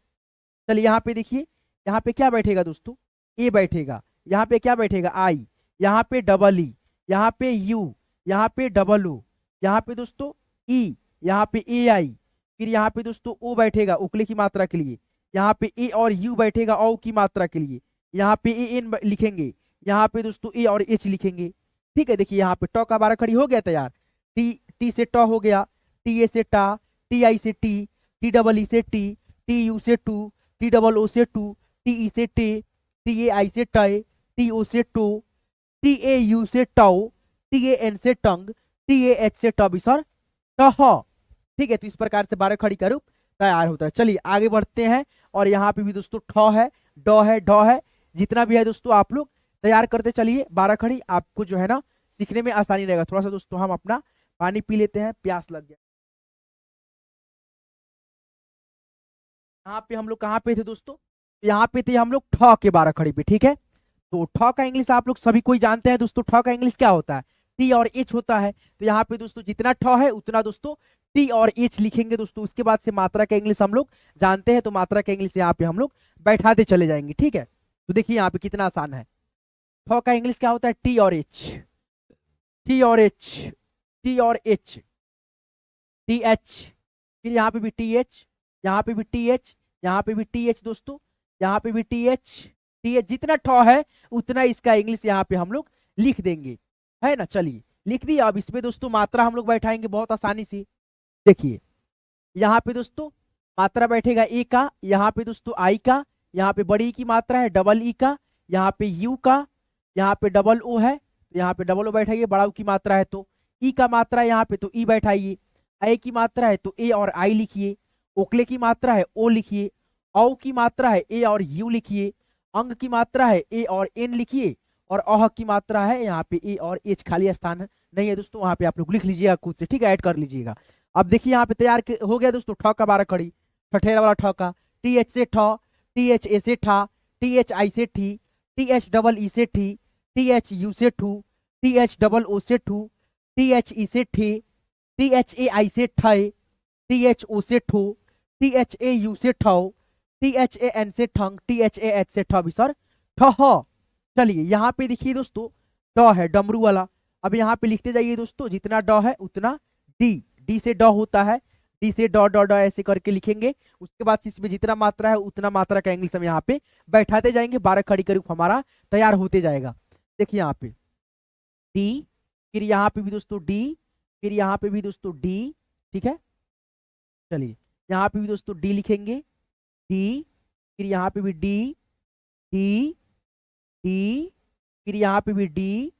चलिए यहाँ पे देखिए यहाँ पे क्या बैठेगा दोस्तों ए बैठेगा, यहाँ पे क्या बैठेगा आई, यहाँ पे डबल ई, यहाँ पे यू, यहाँ पे डबल ओ, यहाँ पे दोस्तों ई, यहाँ पे ए आई, फिर यहाँ पे दोस्तों ओ बैठेगा उकले की मात्रा के लिए, यहाँ पे ए और यू बैठेगा औ की मात्रा के लिए, यहाँ पे ए एन लिखेंगे, यहाँ पे दोस्तों ए और एच लिखेंगे। ठीक है, देखिए यहाँ पे ट का 12 खड़ी हो गया तैयार, टी टी से ट हो गया, टी ए से टा, टी आई से टी, टी डबल ई से टी, टी यू से टू, टी डबल ओ से टू, टी ई से टे, टी ए आई से टय, टी ओ से टो, टी ए यू से टाओ, टी ए एन से टंग, टी ए एच से टबिसर टह। ठीक है, तो इस प्रकार से 12 खड़ी का रूप तैयार होता है। चलिए आगे बढ़ते हैं और यहाँ पे भी दोस्तों ठ है, ड है, ढ है, जितना भी है दोस्तों आप लोग तैयार करते चलिए 12 खड़ी, आपको जो है ना सीखने में आसानी रहेगा। थोड़ा सा दोस्तों हम अपना पानी पी लेते हैं, प्यास लग गया। यहाँ पे हम लोग कहाँ पे थे दोस्तों, यहाँ पे थे हम लोग ठ के 12 खड़ी पे। ठीक है, तो ठ का इंग्लिश आप लोग सभी कोई जानते हैं दोस्तों, ठ का इंग्लिश क्या होता है टी और एच होता है। तो यहाँ पे दोस्तों जितना ठ है उतना दोस्तों टी और एच लिखेंगे दोस्तों। उसके बाद से मात्रा का इंग्लिश हम लोग जानते हैं, तो मात्रा का इंग्लिश यहाँ पे हम लोग बैठाते चले जाएंगे। ठीक है, तो देखिए यहाँ पे कितना आसान है। ठ का इंग्लिश क्या होता है टी और एच, टी और एच, टी और एच, टी एच, फिर यहाँ पे भी टी एच, यहाँ पे भी टी एच, यहाँ पे भी टी एच दोस्तों, यहाँ पे भी टी एच, टी एच, जितना ठ है उतना इसका इंग्लिश यहाँ पे हम लोग लिख देंगे, है ना। चलिए लिख दिया, अब इसमें दोस्तों मात्रा हम लोग बैठाएंगे बहुत आसानी से। देखिए यहाँ पे दोस्तों मात्रा बैठेगा ए का, यहाँ पे दोस्तों आई का, यहाँ पे बड़ी की मात्रा है डबल ई का, यहाँ पे यू का, यहाँ पे डबल ओ है तो यहाँ पे डबल ओ बैठाइए, बड़ा की मात्रा है तो ई का मात्रा है यहाँ पे तो ई बैठाइए, ए की मात्रा है तो ए और आई लिखिए, ओकले की मात्रा है ओ लिखिए, औ की मात्रा है ए और यू लिखिए, अंग की मात्रा है ए और एन लिखिए, और अह की मात्रा है यहाँ पे ए और एच, खाली स्थान नहीं है दोस्तों, वहां पे आप लोग लिख लीजिएगा खुद से। ठीक है, ऐड कर लीजिएगा। अब देखिए यहाँ पे तैयार हो गया दोस्तों ठ का 12 खड़ी, ठठेरा वाला ठ का, टी एच से ठ, टी एच ए से ठा, टी एच आई से ठी, टी एच डबल ई से ठी, टी एच यू से ठू, टी एच डबल ओ से ठू, टी एच ई से ठे, टी एच ए आई से ठय, टी एच ओ से ठो, टी एच ए यू से ठौ, टी एच ए एन से ठंग, टी एच ए एच से ठबिसर ठह। चलिए यहाँ पे देखिए दोस्तों ड है डमरू वाला। अब यहाँ पे लिखते जाइए दोस्तों, जितना ड है उतना डी, डी से ड होता है, डी से ड ड ड ऐसे करके लिखेंगे। उसके बाद इसमें जितना मात्रा है उतना मात्रा का इंग्लिश हम यहाँ पे बैठाते जाएंगे। 12 खड़ी करीब हमारा तैयार होते जाएगा। देखिए यहाँ पे डी, फिर यहाँ पे भी दोस्तों डी, फिर यहाँ पे भी दोस्तों डी। ठीक है, चलिए यहाँ पे भी दोस्तों डी लिखेंगे, डी, फिर यहाँ पे भी डी, डी, डी, फिर यहाँ पे भी डी,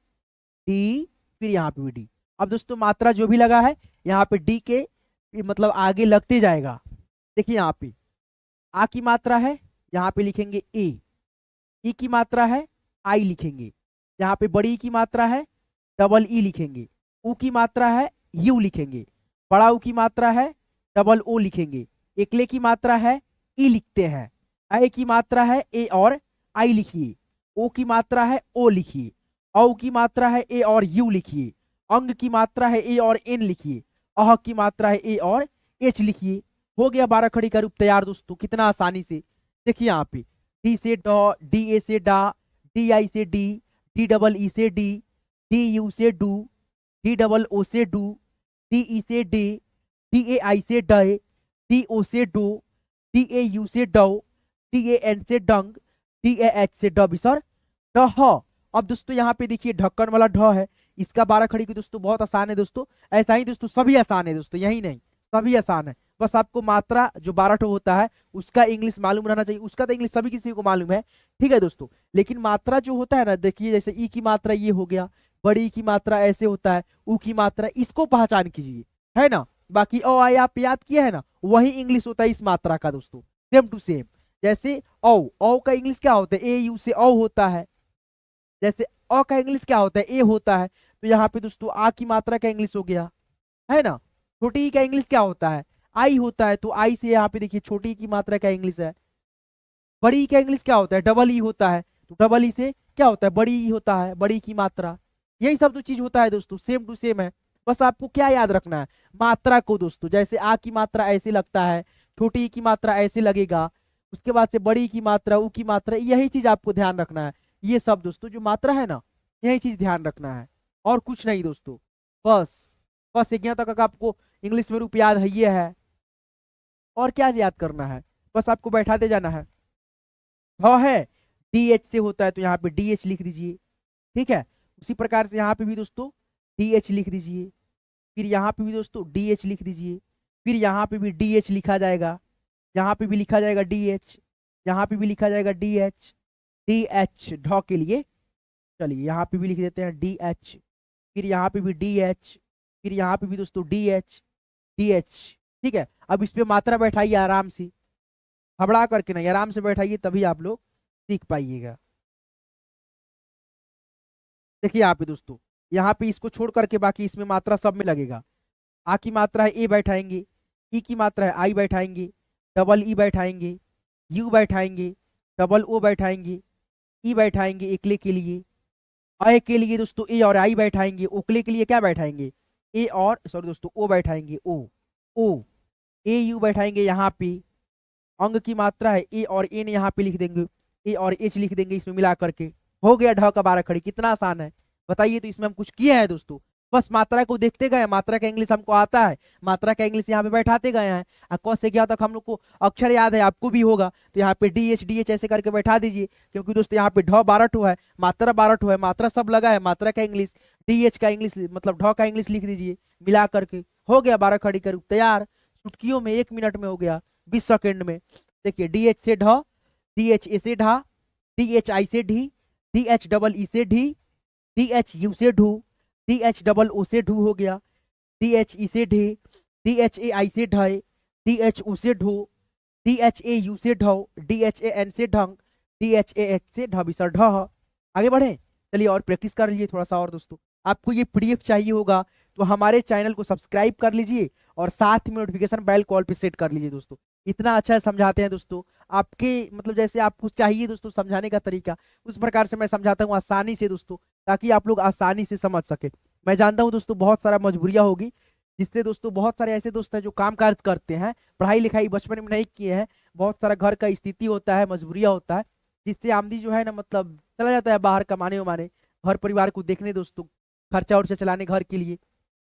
डी, फिर यहाँ पे भी डी। अब दोस्तों मात्रा जो भी लगा है यहाँ पे डी के मतलब आगे लगते जाएगा। देखिए यहाँ पे आ की मात्रा है, यहाँ पे लिखेंगे ए, ई की मात्रा है आई लिखेंगे, यहाँ पे बड़ी ई की मात्रा है डबल ई लिखेंगे, ऊ की मात्रा है यू लिखेंगे, बड़ा ऊ की मात्रा है डबल ओ लिखेंगे, एकले की मात्रा है ई लिखते हैं, ए की मात्रा है ए और आई लिखिए, ओ की मात्रा है ओ लिखिए, औ की मात्रा है ए और यू लिखिए, अंग की मात्रा है ए और एन लिखिए, अह की मात्रा है ए और एच लिखिए। हो गया 12 खड़ी का रूप तैयार दोस्तों, कितना आसानी से। देखिए यहाँ पे डी से ड, डी ए से डा, डी आई से डी, डी डबल ई से डी, डी यू से डू, डी डबल ओ से डू, डी ई से डे, डी ए आई से डे, डी ओ से डो, डी ए यू से डो, डी ए एन से डंग, डी ए एच से dub sir ढ। अब दोस्तों यहाँ पे देखिए ढक्कन वाला ढ है, इसका 12 खड़ी की दोस्तों बहुत आसान है दोस्तों। ऐसा ही दोस्तों सभी आसान है दोस्तों, यही नहीं सभी आसान है। बस आपको मात्रा जो 12 ठो होता है उसका इंग्लिश मालूम रहना चाहिए। उसका तो इंग्लिश सभी किसी को मालूम है, ठीक है दोस्तों। लेकिन मात्रा जो होता है ना, देखिए जैसे ई की मात्रा ये हो गया, बड़ी ई की मात्रा ऐसे होता है, ऊ की मात्रा, इसको पहचान कीजिए, है ना। बाकी ओ आई आप याद किया है ना, वही इंग्लिश होता है इस मात्रा का दोस्तों, सेम टू सेम। जैसे औ का इंग्लिश क्या होता है, ए यू से औ होता है। जैसे अ का इंग्लिश क्या होता है, ए होता है। तो यहाँ पे दोस्तों आ की मात्रा का इंग्लिश हो गया, है ना। छोटी ई का इंग्लिश क्या होता है, आई होता है। तो आई से यहाँ पे देखिए छोटी ई की मात्रा का इंग्लिश है। बड़ी ई का इंग्लिश क्या होता है, डबल ई होता है। तो डबल ई से क्या होता है, बड़ी ई होता है, बड़ी की मात्रा। यही सब तो चीज होता है दोस्तों, सेम टू सेम है। बस आपको क्या याद रखना है, मात्रा को दोस्तों। जैसे आ की मात्रा ऐसे लगता है, छोटी ई की मात्रा ऐसे लगेगा, उसके बाद से बड़ी की मात्रा, ऊ की मात्रा, यही चीज आपको ध्यान रखना है। ये सब दोस्तों जो मात्रा है ना, यही चीज ध्यान रखना है और कुछ नहीं दोस्तों। बस बस यहाँ तक का आपको इंग्लिश में रूप याद है, ये है। और क्या याद करना है, बस आपको बैठाते जाना है। ढ है, डी एच से होता है, तो यहाँ पे डी एच लिख दीजिए, ठीक है। उसी प्रकार से यहाँ पे भी दोस्तों डी एच लिख दीजिए, फिर यहाँ पे भी दोस्तों डी एच लिख दीजिए, फिर यहाँ पे भी डी एच लिखा जाएगा, यहाँ पे भी लिखा जाएगा डी एच, यहाँ पे भी लिखा जाएगा डी एच, डी एच ढ के लिए। चलिए यहाँ पे भी लिख देते हैं डी एच, फिर यहाँ पे भी डी एच, फिर यहाँ पे भी दोस्तों डी एच, डी एच, ठीक है। अब इस पे मात्रा बैठाइए आराम से, घबरा करके नहीं, आराम से बैठाइए, तभी आप लोग सीख पाइएगा। देखिए यहाँ पे दोस्तों, यहाँ पे इसको छोड़ करके बाकी इसमें मात्रा सब में लगेगा। आ की मात्रा है ए बैठाएंगे, ई की मात्रा है आई बैठाएंगे, डबल ई बैठाएंगे, यू बैठाएंगे, डबल ओ बैठाएंगे, ई बैठाएंगे एकले के लिए, अय के लिए दोस्तों ए और आई बैठाएंगे, ओकले के लिए क्या बैठाएंगे, ए और सॉरी दोस्तों ओ बैठाएंगे, ओ ए यू बैठाएंगे यहाँ पे। अंग की मात्रा है ए और एन, यहाँ पे लिख देंगे, ए और एच लिख देंगे इसमें मिला करके। हो गया ढ का 12 खड़ी। कितना आसान है बताइए। तो इसमें हम कुछ किए हैं दोस्तों, बस मात्रा को देखते गए, मात्रा का इंग्लिश हमको आता है, मात्रा का इंग्लिश यहाँ पे बैठाते गए हैं। क से क्या तक हम लोग को अक्षर याद है, आपको भी होगा। तो यहाँ पे डी एच ऐसे करके बैठा दीजिए, क्योंकि दोस्तों यहाँ पे ढ 12 ठो है, मात्रा 12 ठो है, मात्रा सब लगा है। मात्रा का इंग्लिश, डी एच का इंग्लिश मतलब ढ का इंग्लिश लिख दीजिए मिला करके। हो गया 12 खड़ी का रूप तैयार, चुटकियों में 1 मिनट में हो गया, 20 सेकेंड में। देखिए डी एच से ढ, डी एच ए से ढा, डी एच आई से ढी, डी एच डबल ई से ढी, डी एच यू से ढू, डी एच डबल ओ से ढू हो गया, डी एच ई से ढे, डी एच ए आई से ढाए, डी एच ऊ से ढो, डी एच ए यू से ढो, डी एच ए एन से ढंग, डी एच ए एच से ढबिसर ढ। आगे बढ़े, चलिए और प्रैक्टिस कर लीजिए थोड़ा सा और दोस्तों। आपको ये पीडीएफ चाहिए होगा तो हमारे चैनल को सब्सक्राइब कर लीजिए और साथ में नोटिफिकेशन बेल कॉल पे सेट कर लीजिए दोस्तों। इतना अच्छा समझाते हैं दोस्तों, आपके मतलब जैसे आपको चाहिए दोस्तों समझाने का तरीका, उस प्रकार से मैं समझाता हूँ आसानी से दोस्तों, ताकि आप लोग आसानी से समझ सके। मैं जानता हूँ दोस्तों बहुत सारा मजबूरियां होगी, जिससे दोस्तों बहुत सारे ऐसे दोस्त हैं जो काम काज करते हैं, पढ़ाई लिखाई बचपन में नहीं किए हैं, बहुत सारा घर का स्थिति होता है, मजबूरियां होता है, जिससे आमदी जो है ना मतलब चला जाता है बाहर कमाने उमाने, घर परिवार को देखने दोस्तों, खर्चा उर्चा चलाने घर के लिए।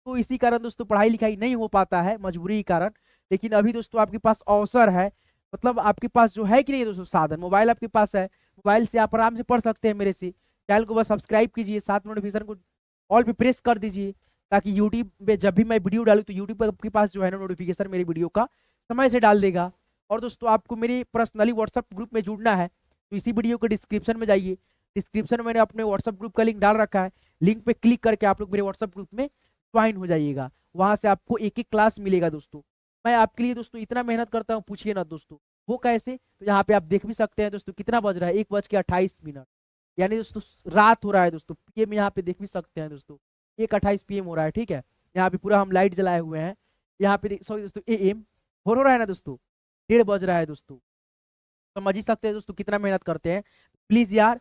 तो इसी कारण दोस्तों पढ़ाई लिखाई नहीं हो पाता है, मजबूरी के कारण। लेकिन अभी दोस्तों आपके पास अवसर है, मतलब आपके पास जो है कि नहीं दोस्तों साधन, मोबाइल आपके पास है, मोबाइल से आप आराम से पढ़ सकते हैं मेरे से। चैनल को बस सब्सक्राइब कीजिए, साथ नोटिफिकेशन को ऑल पे प्रेस कर दीजिए, ताकि यूट्यूब पे जब भी मैं वीडियो डालूँ तो यूट्यूब पर आपके पास जो है ना नोटिफिकेशन मेरे वीडियो का समय से डाल देगा। और दोस्तों आपको मेरे पर्सनली व्हाट्सएप ग्रुप में जुड़ना है तो इसी वीडियो के डिस्क्रिप्शन में जाइए, डिस्क्रिप्शन में मैंने अपने व्हाट्सएप ग्रुप का लिंक डाल रखा है, लिंक पे क्लिक करके आप लोग मेरे व्हाट्सएप ग्रुप में ज्वाइन हो जाइएगा। वहां से आपको एक एक क्लास मिलेगा दोस्तों। मैं आपके लिए दोस्तों इतना मेहनत करता हूँ, पूछिए ना दोस्तों वो कैसे। तो यहाँ पे आप देख भी सकते हैं दोस्तों कितना बज रहा है, 1:28, यानी दोस्तों रात हो रहा है दोस्तों। पीएम यहाँ पे देख भी सकते हैं दोस्तों, 1:28 PM हो रहा है, ठीक है। यहाँ पे पूरा हम लाइट जलाए हुए हैं। यहाँ पे सॉरी दोस्तों AM हो रहा है ना दोस्तों, 1:30 बज रहा है दोस्तों। समझ ही सकते हैं दोस्तों कितना मेहनत करते हैं। प्लीज यार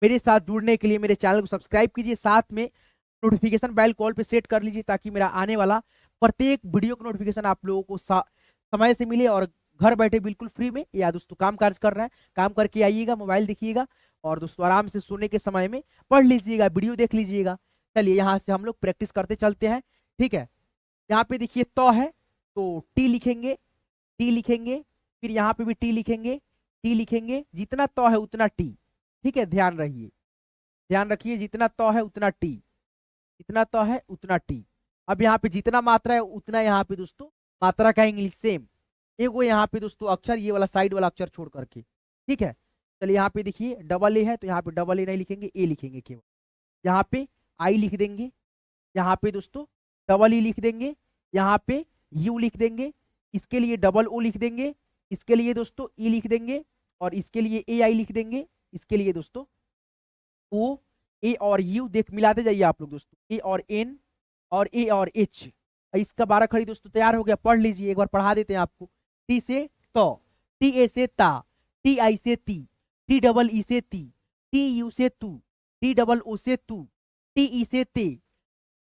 मेरे साथ जुड़ने के लिए मेरे चैनल को सब्सक्राइब कीजिए, साथ में नोटिफिकेशन बेल कॉल पे सेट कर लीजिए, ताकि मेरा आने वाला प्रत्येक वीडियो का नोटिफिकेशन आप लोगों को समय से मिले और घर बैठे बिल्कुल फ्री में। या दोस्तों काम काज कर रहे हैं, काम करके आइएगा, मोबाइल देखिएगा और दोस्तों आराम से सोने के समय में पढ़ लीजिएगा, वीडियो देख लीजिएगा। चलिए यहाँ से हम लोग प्रैक्टिस करते चलते हैं, ठीक है। यहाँ पे देखिए तो है तो टी लिखेंगे, टी लिखेंगे, फिर यहाँ पे भी टी लिखेंगे, टी लिखेंगे, जितना तो है उतना टी, ठीक है। ध्यान रहिए, ध्यान रखिए, जितना तो है उतना टी, जितना तो है उतना टी। अब यहाँ पे जितना मात्रा है उतना यहाँ पे दोस्तों मात्रा का इंग्लिश सेम, एक वो यहाँ पे दोस्तों अक्षर ये वाला साइड वाला अक्षर छोड़ करके, ठीक है। चलिए यहाँ पे देखिए डबल ए है तो यहाँ पे डबल ए नहीं लिखेंगे, ए लिखेंगे केवल। यहाँ पे आई लिख देंगे, यहाँ पे दोस्तों डबल ई लिख देंगे, यहाँ पे यू लिख देंगे, इसके लिए डबल ओ लिख देंगे, इसके लिए दोस्तों ई लिख देंगे, और इसके लिए ए आई लिख देंगे, इसके लिए दोस्तों ओ ए और यू देख मिलाते जाइए आप लोग दोस्तों, ए और एन और ए और एच। इसका 12 खड़ी दोस्तों तैयार हो गया, पढ़ लीजिए, एक बार पढ़ा देते हैं आपको। टी से तो, टी ए से ता, टी आई से ती, टी डबल ई से ती, टी यू से तू, टी डबल ओ से तू, टी ई से ते,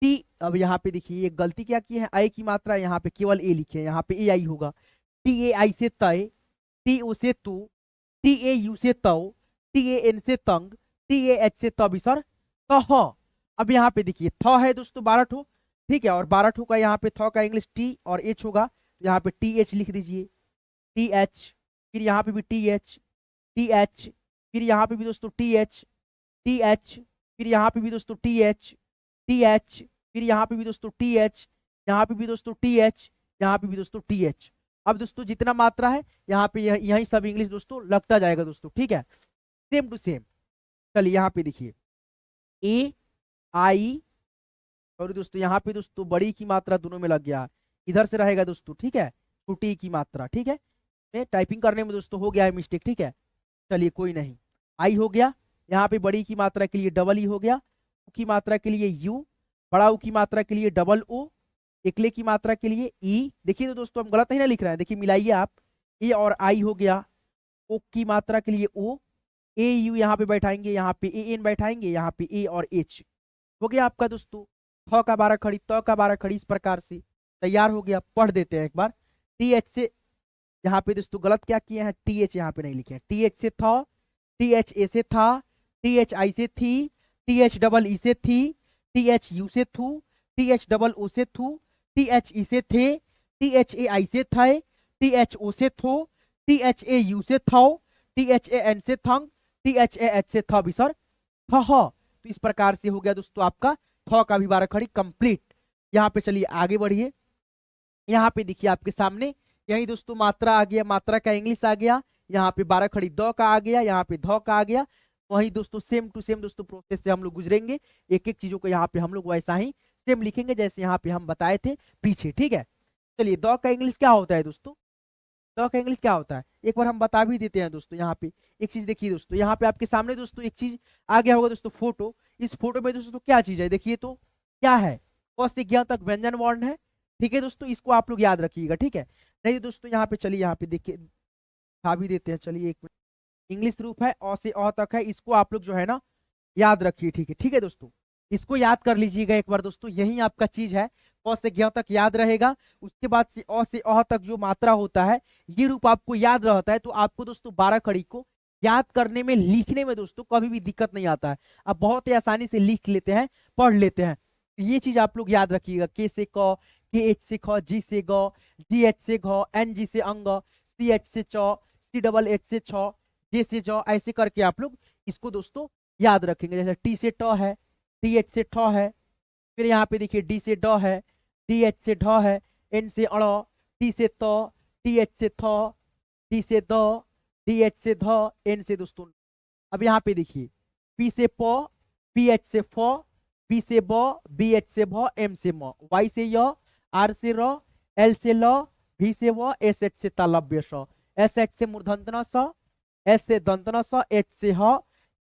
टी। अब यहाँ पे देखिए एक गलती क्या की है, आई की मात्रा यहाँ पे केवल ए लिखे है, यहाँ पे ए आई होगा। टी ए आई से तय, टी ओ से तू, टी ए यू से तव, टी ए एन से तंग, टी ए एच से तबिसर तह। अब यहाँ पे देखिए थ है दोस्तों 12 ठो, ठीक है, और 12 ठो का यहाँ पे थ का इंग्लिश टी और एच होगा, तो यहाँ पे टी एच लिख दीजिए, टी एच, फिर यहाँ पे भी टी एच, टी एच, फिर यहाँ पे भी दोस्तों टी एच, टी एच, फिर यहाँ पे भी दोस्तों टी एच, टी एच, फिर यहाँ पे भी दोस्तों टी एच, यहाँ पे भी दोस्तों टी एच, यहाँ पे भी दोस्तों टी एच। अब दोस्तों जितना मात्रा है यहाँ पे यही सब इंग्लिश दोस्तों लगता जाएगा दोस्तों, ठीक है, सेम टू सेम। चलिए यहाँ पे देखिए ए आई, और दोस्तों यहाँ पे दोस्तों बड़ी की मात्रा दोनों में लग गया, इधर से रहेगा दोस्तों, ठीक है, छोटी की मात्रा, ठीक है। टाइपिंग करने में दोस्तों हो गया है मिस्टेक, ठीक है, चलिए कोई नहीं। आई हो गया, यहाँ पे बड़ी की मात्रा के लिए डबल ई हो गया, ऊ की मात्रा के लिए यू, बड़ा ऊ की मात्रा के लिए डबल ओ, एकले की मात्रा के लिए ई। देखिए तो दोस्तों हम गलत नहीं ना लिख रहे हैं, देखिए मिलाइए आप, ए और आई हो गया, ओ की मात्रा के लिए ओ, ए यू यहाँ पे बैठाएंगे, यहाँ पे ए एन बैठाएंगे, यहाँ पे ए और एच हो गया आपका दोस्तों। थ का 12 खड़ी, त का 12 खड़ी, इस प्रकार से तैयार हो गया। पढ़ देते हैं एक बार। टी एच से यहाँ पे दोस्तों गलत क्या किए हैं, टी एच यहाँ पे नहीं लिखे हैं, टी एच से थ, टी एच ए से था, टी एच आई से थी, टी एच डबल ई से थी, टी एच यू से थू, टी एच डबल ओ से थू, टी एच ई से थे, टी एच ए आई से थे, टी एच ओ से थो, टी एच ए यू से थो, टी एच ए एन से थंग, टी एच ए एच से थ बिसर थ। तो इस प्रकार से हो गया दोस्तों आपका थ का भी 12 खड़ी कंप्लीट। यहाँ पे चलिए आगे बढ़िए, यहाँ पे देखिए आपके सामने यही दोस्तों मात्रा आ गया, मात्रा का इंग्लिश आ गया, यहाँ पे 12 खड़ी द का आ गया, यहाँ पे ध का आ गया। वही दोस्तों सेम टू सेम दोस्तों प्रोसेस से हम लोग गुजरेंगे, एक एक चीजों को यहाँ पे हम लोग वैसा ही सेम लिखेंगे जैसे यहाँ पे हम बताए थे पीछे, ठीक है। चलिए द का इंग्लिश क्या होता है दोस्तों, द का इंग्लिश क्या होता है एक बार हम बता भी देते हैं दोस्तों। यहाँ पे एक चीज देखिए दोस्तों, यहाँ पे आपके सामने दोस्तों एक चीज आ गया होगा दोस्तों, फोटो। इस फोटो में दोस्तों क्या चीज है, देखिए तो क्या है, क से ज्ञ तक व्यंजन वर्ण है, ठीक है दोस्तों, इसको आप लोग याद रखिएगा, ठीक है। नहीं दोस्तों यहाँ पे चलिए, यहाँ पे देखिए दिखा भी देते हैं, चलिए एक मिनट। इंग्लिश रूप है अ से अ तक है, इसको आप लोग जो है ना याद रखिए, ठीक है, ठीक है दोस्तों, इसको याद कर लीजिएगा एक बार दोस्तों, यही आपका चीज है, क से ज्ञ तक याद रहेगा। उसके बाद से अ से अ तक जो मात्रा होता है ये रूप आपको याद रहता है, तो आपको दोस्तों 12 खड़ी को याद करने में, लिखने में दोस्तों कभी भी दिक्कत नहीं आता है। आप बहुत ही आसानी से लिख लेते हैं, पढ़ लेते हैं। ये चीज आप लोग याद रखिएगा। के से क, के एच से ख, जी से ग, जी एच से घ, एन जी से अंग, सी एच से च, सी डबल एच से छ, जे से ज, ऐसे करके आप लोग इसको दोस्तों याद रखेंगे। जैसे टी से ट है, टी एच से ठ है, फिर यहाँ पे देखिए डी से ड है, डी एच से ढ है, एन से अड़, टी से त, टी एच से थ, डी से द, डी एच से ध, एन से दोस्तों। अब यहाँ पे देखिए पी से प, पी एच से फ, बी से ब, बी एच से भ, एम से म, वाई से य, आर से र, एल से ल, भी से व, एस एच से तालव्य स, एस एच से मूर्धन्य स, एस से दंतन स, एच से ह,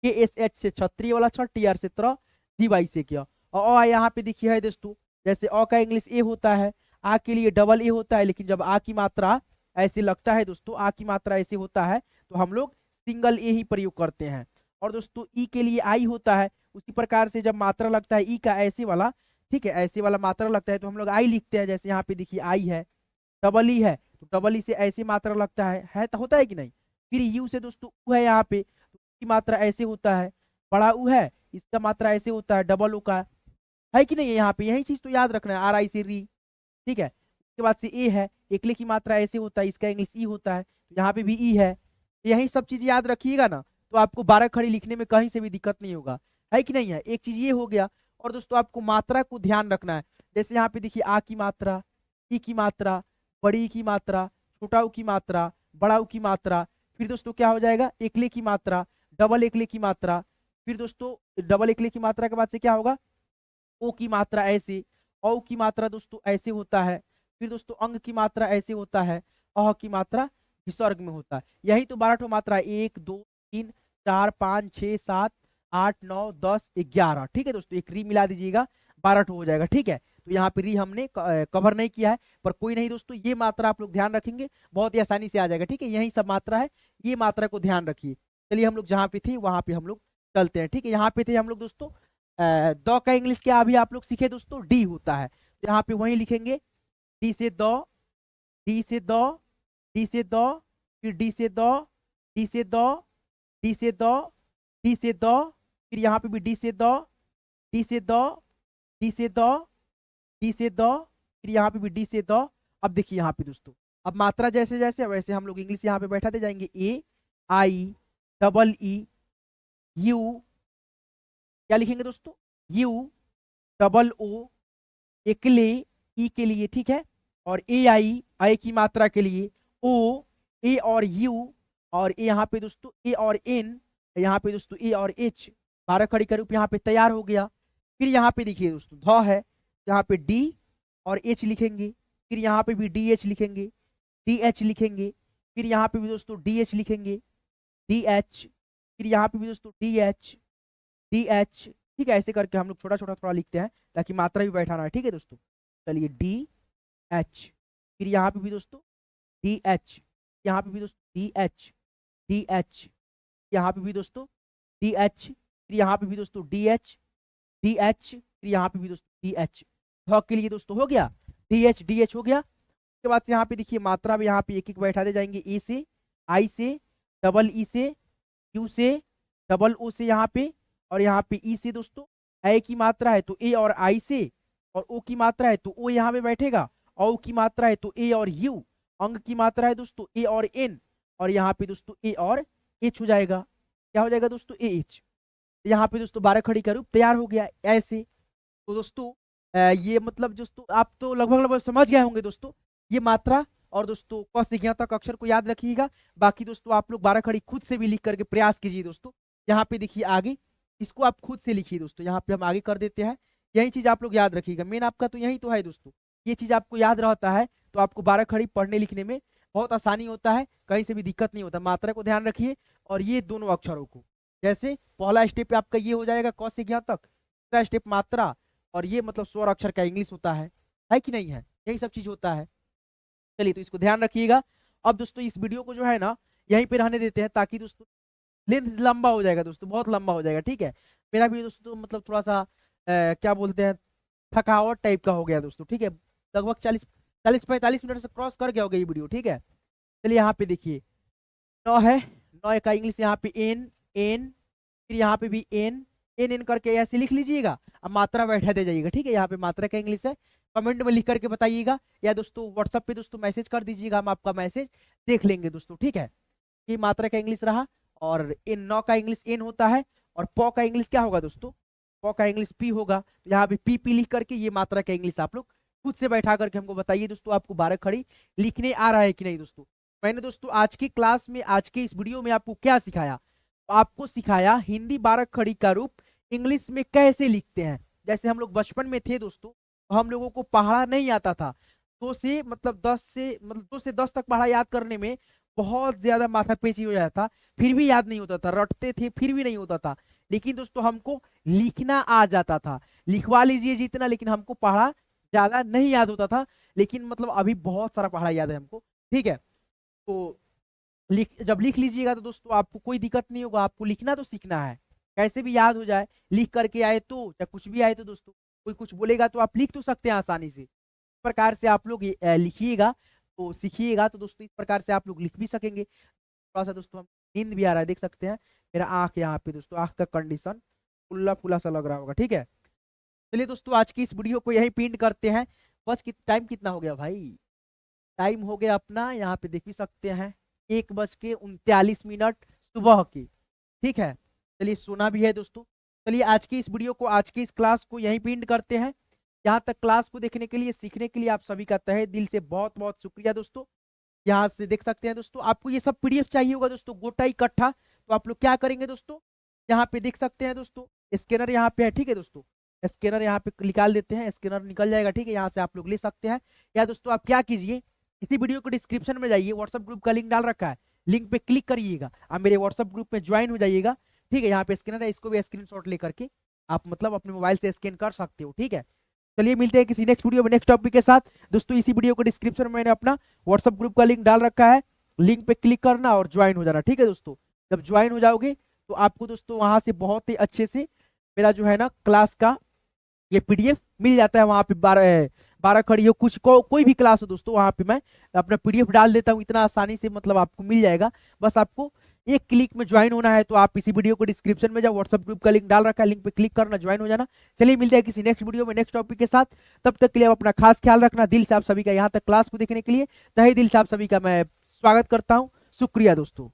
के एस एच से क्षत्रिय वाला छ, टी आर से त्र, जी वाई से क्या। और यहाँ पे देखिए है दोस्तों, जैसे अ का इंग्लिश ए होता है, आ के लिए डबल ए होता है, लेकिन जब आ की मात्रा ऐसे लगता है दोस्तों, आ की मात्रा ऐसे होता है तो हम लोग सिंगल ए ही प्रयोग करते हैं। और दोस्तों ई के लिए आई होता है, उसी प्रकार से जब मात्रा लगता है ई का ऐसे वाला, ठीक है, ऐसे वाला मात्रा लगता है तो हम लोग आई लिखते हैं। जैसे यहाँ पे देखिए आई है, डबल ई है, तो डबल ई से ऐसे मात्रा लगता है तो होता है कि नहीं। फिर यू से दोस्तों ऊ है यहाँ पे, तो की मात्रा ऐसे होता है, बड़ा ऊ है, इसका मात्रा ऐसे होता है, डबल ऊ का है कि नहीं है। यहाँ पे यही चीज तो याद रखना है, आर आई से री, ठीक है। उसके बाद से ए है, एकले की मात्रा ऐसे होता है, इसका इंग्लिश ई होता है, तो यहाँ पे भी ई है। यही सब चीज याद रखिएगा ना, तो आपको 12 खड़ी लिखने में कहीं से भी दिक्कत नहीं होगा, है कि नहीं है। एक चीज ये हो गया। और दोस्तों आपको मात्रा को ध्यान रखना है। जैसे यहाँ पे देखिए आ की मात्रा, ई की मात्रा, बड़ी ई की मात्रा, छोटा ऊ की मात्रा, बड़ा ऊ की मात्रा, फिर दोस्तों क्या हो जाएगा, एकले की मात्रा, डबल एकले की मात्रा, फिर दोस्तों डबल एकले की मात्रा के बाद से क्या होगा, ओ की मात्रा ऐसे, औ की मात्रा दोस्तों ऐसे होता है, फिर दोस्तों अंग की मात्रा ऐसे होता है, अह की मात्रा विसर्ग में होता है। यही तो 12 मात्रा, 1 2 3 4 5 6 7 8 9 10 11, ठीक है दोस्तों। एक री मिला दीजिएगा, 12 हो जाएगा, ठीक है। तो यहाँ पे री हमने कवर नहीं किया है, पर कोई नहीं दोस्तों, ये मात्रा आप लोग ध्यान रखेंगे, बहुत ही आसानी से आ जाएगा, ठीक है। यही सब मात्रा है, ये मात्रा को ध्यान रखिए। चलिए हम लोग जहाँ पे थे वहां पे हम लोग चलते हैं, ठीक है। यहाँ पे थे हम लोग दोस्तों, द का इंग्लिश क्या अभी आप लोग सीखे दोस्तों, डी होता है, तो यहाँ पे वही लिखेंगे, डी से द, डी से द, डी से द, फिर डी से द, डी से द, डी से द, डी से द, फिर यहाँ पे भी डी से द, डी से द, डी से द, डी से द, फिर यहाँ पे भी डी से द। अब देखिए यहाँ पे दोस्तों, अब मात्रा जैसे जैसे वैसे हम लोग इंग्लिश यहाँ पे बैठाते जाएंगे। ए, आई, डबल ई, यू, क्या लिखेंगे दोस्तों, यू, डबल ओ, एकले ई के लिए, ठीक है, और ए आई की मात्रा के लिए, ओ, ए और यू, और ए यहाँ पे दोस्तों ए और एन, यहाँ पे दोस्तों ए और एच, 12 खड़ी का रूप यहाँ पे तैयार हो गया। फिर यहाँ पे देखिए दोस्तों ध है, यहाँ पे डी और एच लिखेंगे, फिर यहाँ पे भी डी एच लिखेंगे, डी एच लिखेंगे, फिर यहाँ पे भी दोस्तों डी एच लिखेंगे, डी एच, फिर यहाँ पे भी दोस्तों डी एच, डी एच, ठीक है। ऐसे करके हम लोग छोटा छोटा थोड़ा लिखते हैं ताकि मात्रा भी बैठाना है, ठीक है दोस्तों। चलिए डी एच, फिर यहाँ पे भी दोस्तों डी एच, यहाँ पे भी दोस्तों डी एच, डी एच, यहाँ पे भी दोस्तों डी एच, फिर यहाँ पे भी दोस्तों डी एच, डी एच, फिर यहाँ पे भी दोस्तों डी एच। ध के लिए दोस्तों हो गया, डी एच हो गया। उसके बाद से यहाँ पे देखिए मात्रा भी यहाँ पे एक एक बैठाते जाएंगे, ए से, आई से, डबल ई से, यू से, डबल ओ से यहाँ पे, और यहाँ पे ई से दोस्तों ए की मात्रा है तो ए और आई से, और ओ की मात्रा है तो ओ यहाँ पे बैठेगा, औ की मात्रा है तो ए और यू, अंग की मात्रा है दोस्तों ए और एन, और यहाँ पे दोस्तों ए और एच हो जाएगा। क्या हो जाएगा दोस्तों, ए एच। यहाँ पे दोस्तों 12 खड़ी का रूप तैयार हो गया ऐसे। तो दोस्तों ये मतलब दोस्तों आप तो लगभग लगभग समझ गए होंगे दोस्तों ये मात्रा। और दोस्तों क से ज्ञ तक अक्षर को याद रखिएगा। बाकी दोस्तों आप लोग 12 खड़ी खुद से भी लिख करके प्रयास कीजिए दोस्तों। यहाँ पे देखिए आगे, इसको आप खुद से लिखिए दोस्तों, यहाँ पे हम आगे कर देते हैं। यही चीज आप लोग याद रखिएगा, मेन आपका तो यही तो है दोस्तों। ये चीज आपको याद रहता है तो आपको 12 खड़ी पढ़ने लिखने में बहुत आसानी होता है, कहीं से भी दिक्कत नहीं होता। मात्रा को ध्यान रखिए और ये दोनों अक्षरों को, जैसे पहला स्टेप आपका ये हो जाएगा क से ज्ञ तक, दूसरा स्टेप मात्रा, और ये मतलब स्वर अक्षर का इंग्लिश होता है कि नहीं है, यही सब चीज होता है। चलिए तो इसको ध्यान रखिएगा। अब दोस्तों इस वीडियो को जो है ना यहीं पे रहने देते हैं, ताकि दोस्तों लेंथ लंबा हो जाएगा दोस्तों, बहुत लंबा हो जाएगा, ठीक है। मेरा भी दोस्तों मतलब थोड़ा सा क्या बोलते हैं, थकावट टाइप का हो गया दोस्तों, ठीक है। लगभग 40-45 मिनट से क्रॉस कर गया होगा ये वीडियो, ठीक है। चलिए यहाँ पे देखिए 9 है, नौ का इंग्लिश यहाँ पे एन एन, फिर यहाँ पे भी एन एन एन करके ऐसे लिख लीजिएगा। अब मात्रा बैठा दे जाइएगा, ठीक है। यहाँ पे मात्रा का इंग्लिश है, कमेंट में लिख करके बताइएगा, या दोस्तों व्हाट्सएप पे दोस्तों मैसेज कर दीजिएगा, हम आपका मैसेज देख लेंगे दोस्तों, ठीक है। कि मात्रा का इंग्लिश रहा, और इन नौ का इंग्लिश एन होता है, और पौ का इंग्लिश क्या होगा दोस्तों, पौ का इंग्लिश पी होगा। तो यहाँ पे पी पी लिख करके ये मात्रा का इंग्लिश आप लोग खुद से बैठा करके हमको बताइए दोस्तों, आपको 12 खड़ी लिखने आ रहा है कि नहीं दोस्तों। मैंने दोस्तों आज की क्लास में, आज के इस वीडियो में आपको क्या सिखाया, आपको सिखाया हिंदी 12 खड़ी का रूप इंग्लिश में कैसे लिखते हैं। जैसे हम लोग बचपन में थे दोस्तों, तो हम लोगों को पढ़ा नहीं आता था, 2 से 10 तक पढ़ा याद करने में बहुत ज्यादा माथापेची हो जाता था, फिर भी याद नहीं होता था, रटते थे फिर भी नहीं होता था। लेकिन दोस्तों हमको लिखना आ जाता था, लिखवा लीजिए जितना, लेकिन हमको पढ़ा ज्यादा नहीं याद होता था, लेकिन मतलब अभी बहुत सारा पढ़ा याद है हमको, ठीक है। तो जब लिख लीजिएगा तो दोस्तों आपको कोई दिक्कत नहीं होगा, आपको लिखना तो सीखना है, कैसे भी याद हो जाए, लिख करके आए तो, या कुछ भी आए तो दोस्तों, कोई कुछ बोलेगा तो आप लिख तो सकते हैं आसानी से। इस प्रकार से आप लोग लिखिएगा तो सीखिएगा, तो दोस्तों इस प्रकार से आप लोग लिख भी सकेंगे। थोड़ा सा दोस्तों हम नींद भी आ रहा है, देख सकते हैं मेरा आंख यहाँ पे दोस्तों, आंख का कंडीशन फुल्ला फुला सा लग रहा होगा, ठीक है। चलिए दोस्तों आज की इस वीडियो को यहीं पिन करते हैं। बस टाइम कितना हो गया भाई, टाइम हो गया अपना यहाँ पे देख भी सकते हैं 1:39 सुबह की, ठीक है। चलिए सोना भी है दोस्तों। चलिए आज की इस वीडियो को, आज की इस क्लास को यहीं पे एंड करते हैं। यहाँ तक क्लास को देखने के लिए, सीखने के लिए आप सभी का तहे दिल से बहुत बहुत शुक्रिया दोस्तों। यहाँ से देख सकते हैं दोस्तों, आपको ये सब पीडीएफ चाहिए होगा दोस्तों गोटा इकट्ठा, तो आप लोग क्या करेंगे दोस्तों, यहाँ पे देख सकते हैं दोस्तों स्कैनर यहाँ पे है, ठीक है दोस्तों। स्कैनर यहाँ पे निकाल देते हैं, स्कैनर निकल जाएगा, ठीक है। यहाँ से आप लोग ले सकते हैं, या दोस्तों आप क्या कीजिए, इसी वीडियो के डिस्क्रिप्शन में जाइए, व्हाट्सएप ग्रुप का लिंक डाल रखा है, लिंक पे क्लिक करिएगा, आप मेरे व्हाट्सएप ग्रुप में ज्वाइन हो जाइएगा, ठीक है। यहाँ पे स्कैनर है, इसको भी स्क्रीनशॉट लेकर के आप मतलब अपने मोबाइल से स्कैन कर सकते हो, ठीक है। चलिए मिलते हैं किसी नेक्स्ट वीडियो में नेक्स्ट टॉपिक के साथ दोस्तों। इसी वीडियो को डिस्क्रिप्शन में मैंने अपना व्हाट्सएप ग्रुप का लिंक डाल रखा है, लिंक पे क्लिक करना और ज्वाइन हो जाना, ठीक है दोस्तों। जब ज्वाइन हो जाओगे तो आपको दोस्तों वहां से बहुत ही अच्छे से मेरा जो है ना क्लास का ये पीडीएफ मिल जाता है। वहां पे 12 खड़ी हो, कोई भी क्लास हो दोस्तों, वहां पे मैं अपना पीडीएफ डाल देता हूँ, इतना आसानी से मतलब आपको मिल जाएगा। बस आपको एक क्लिक में ज्वाइन होना है, तो आप इसी वीडियो को डिस्क्रिप्शन में जाओ, व्हाट्सएप ग्रुप का लिंक डाल रखा है, लिंक पे क्लिक करना, ज्वाइन हो जाना। चलिए मिलते हैं किसी नेक्स्ट वीडियो में नेक्स्ट टॉपिक के साथ, तब तक के लिए आप अपना खास ख्याल रखना। दिल से आप सभी का यहाँ तक क्लास को देखने के लिए तहे दिल से आप सभी का मैं स्वागत करता हूँ, शुक्रिया दोस्तों।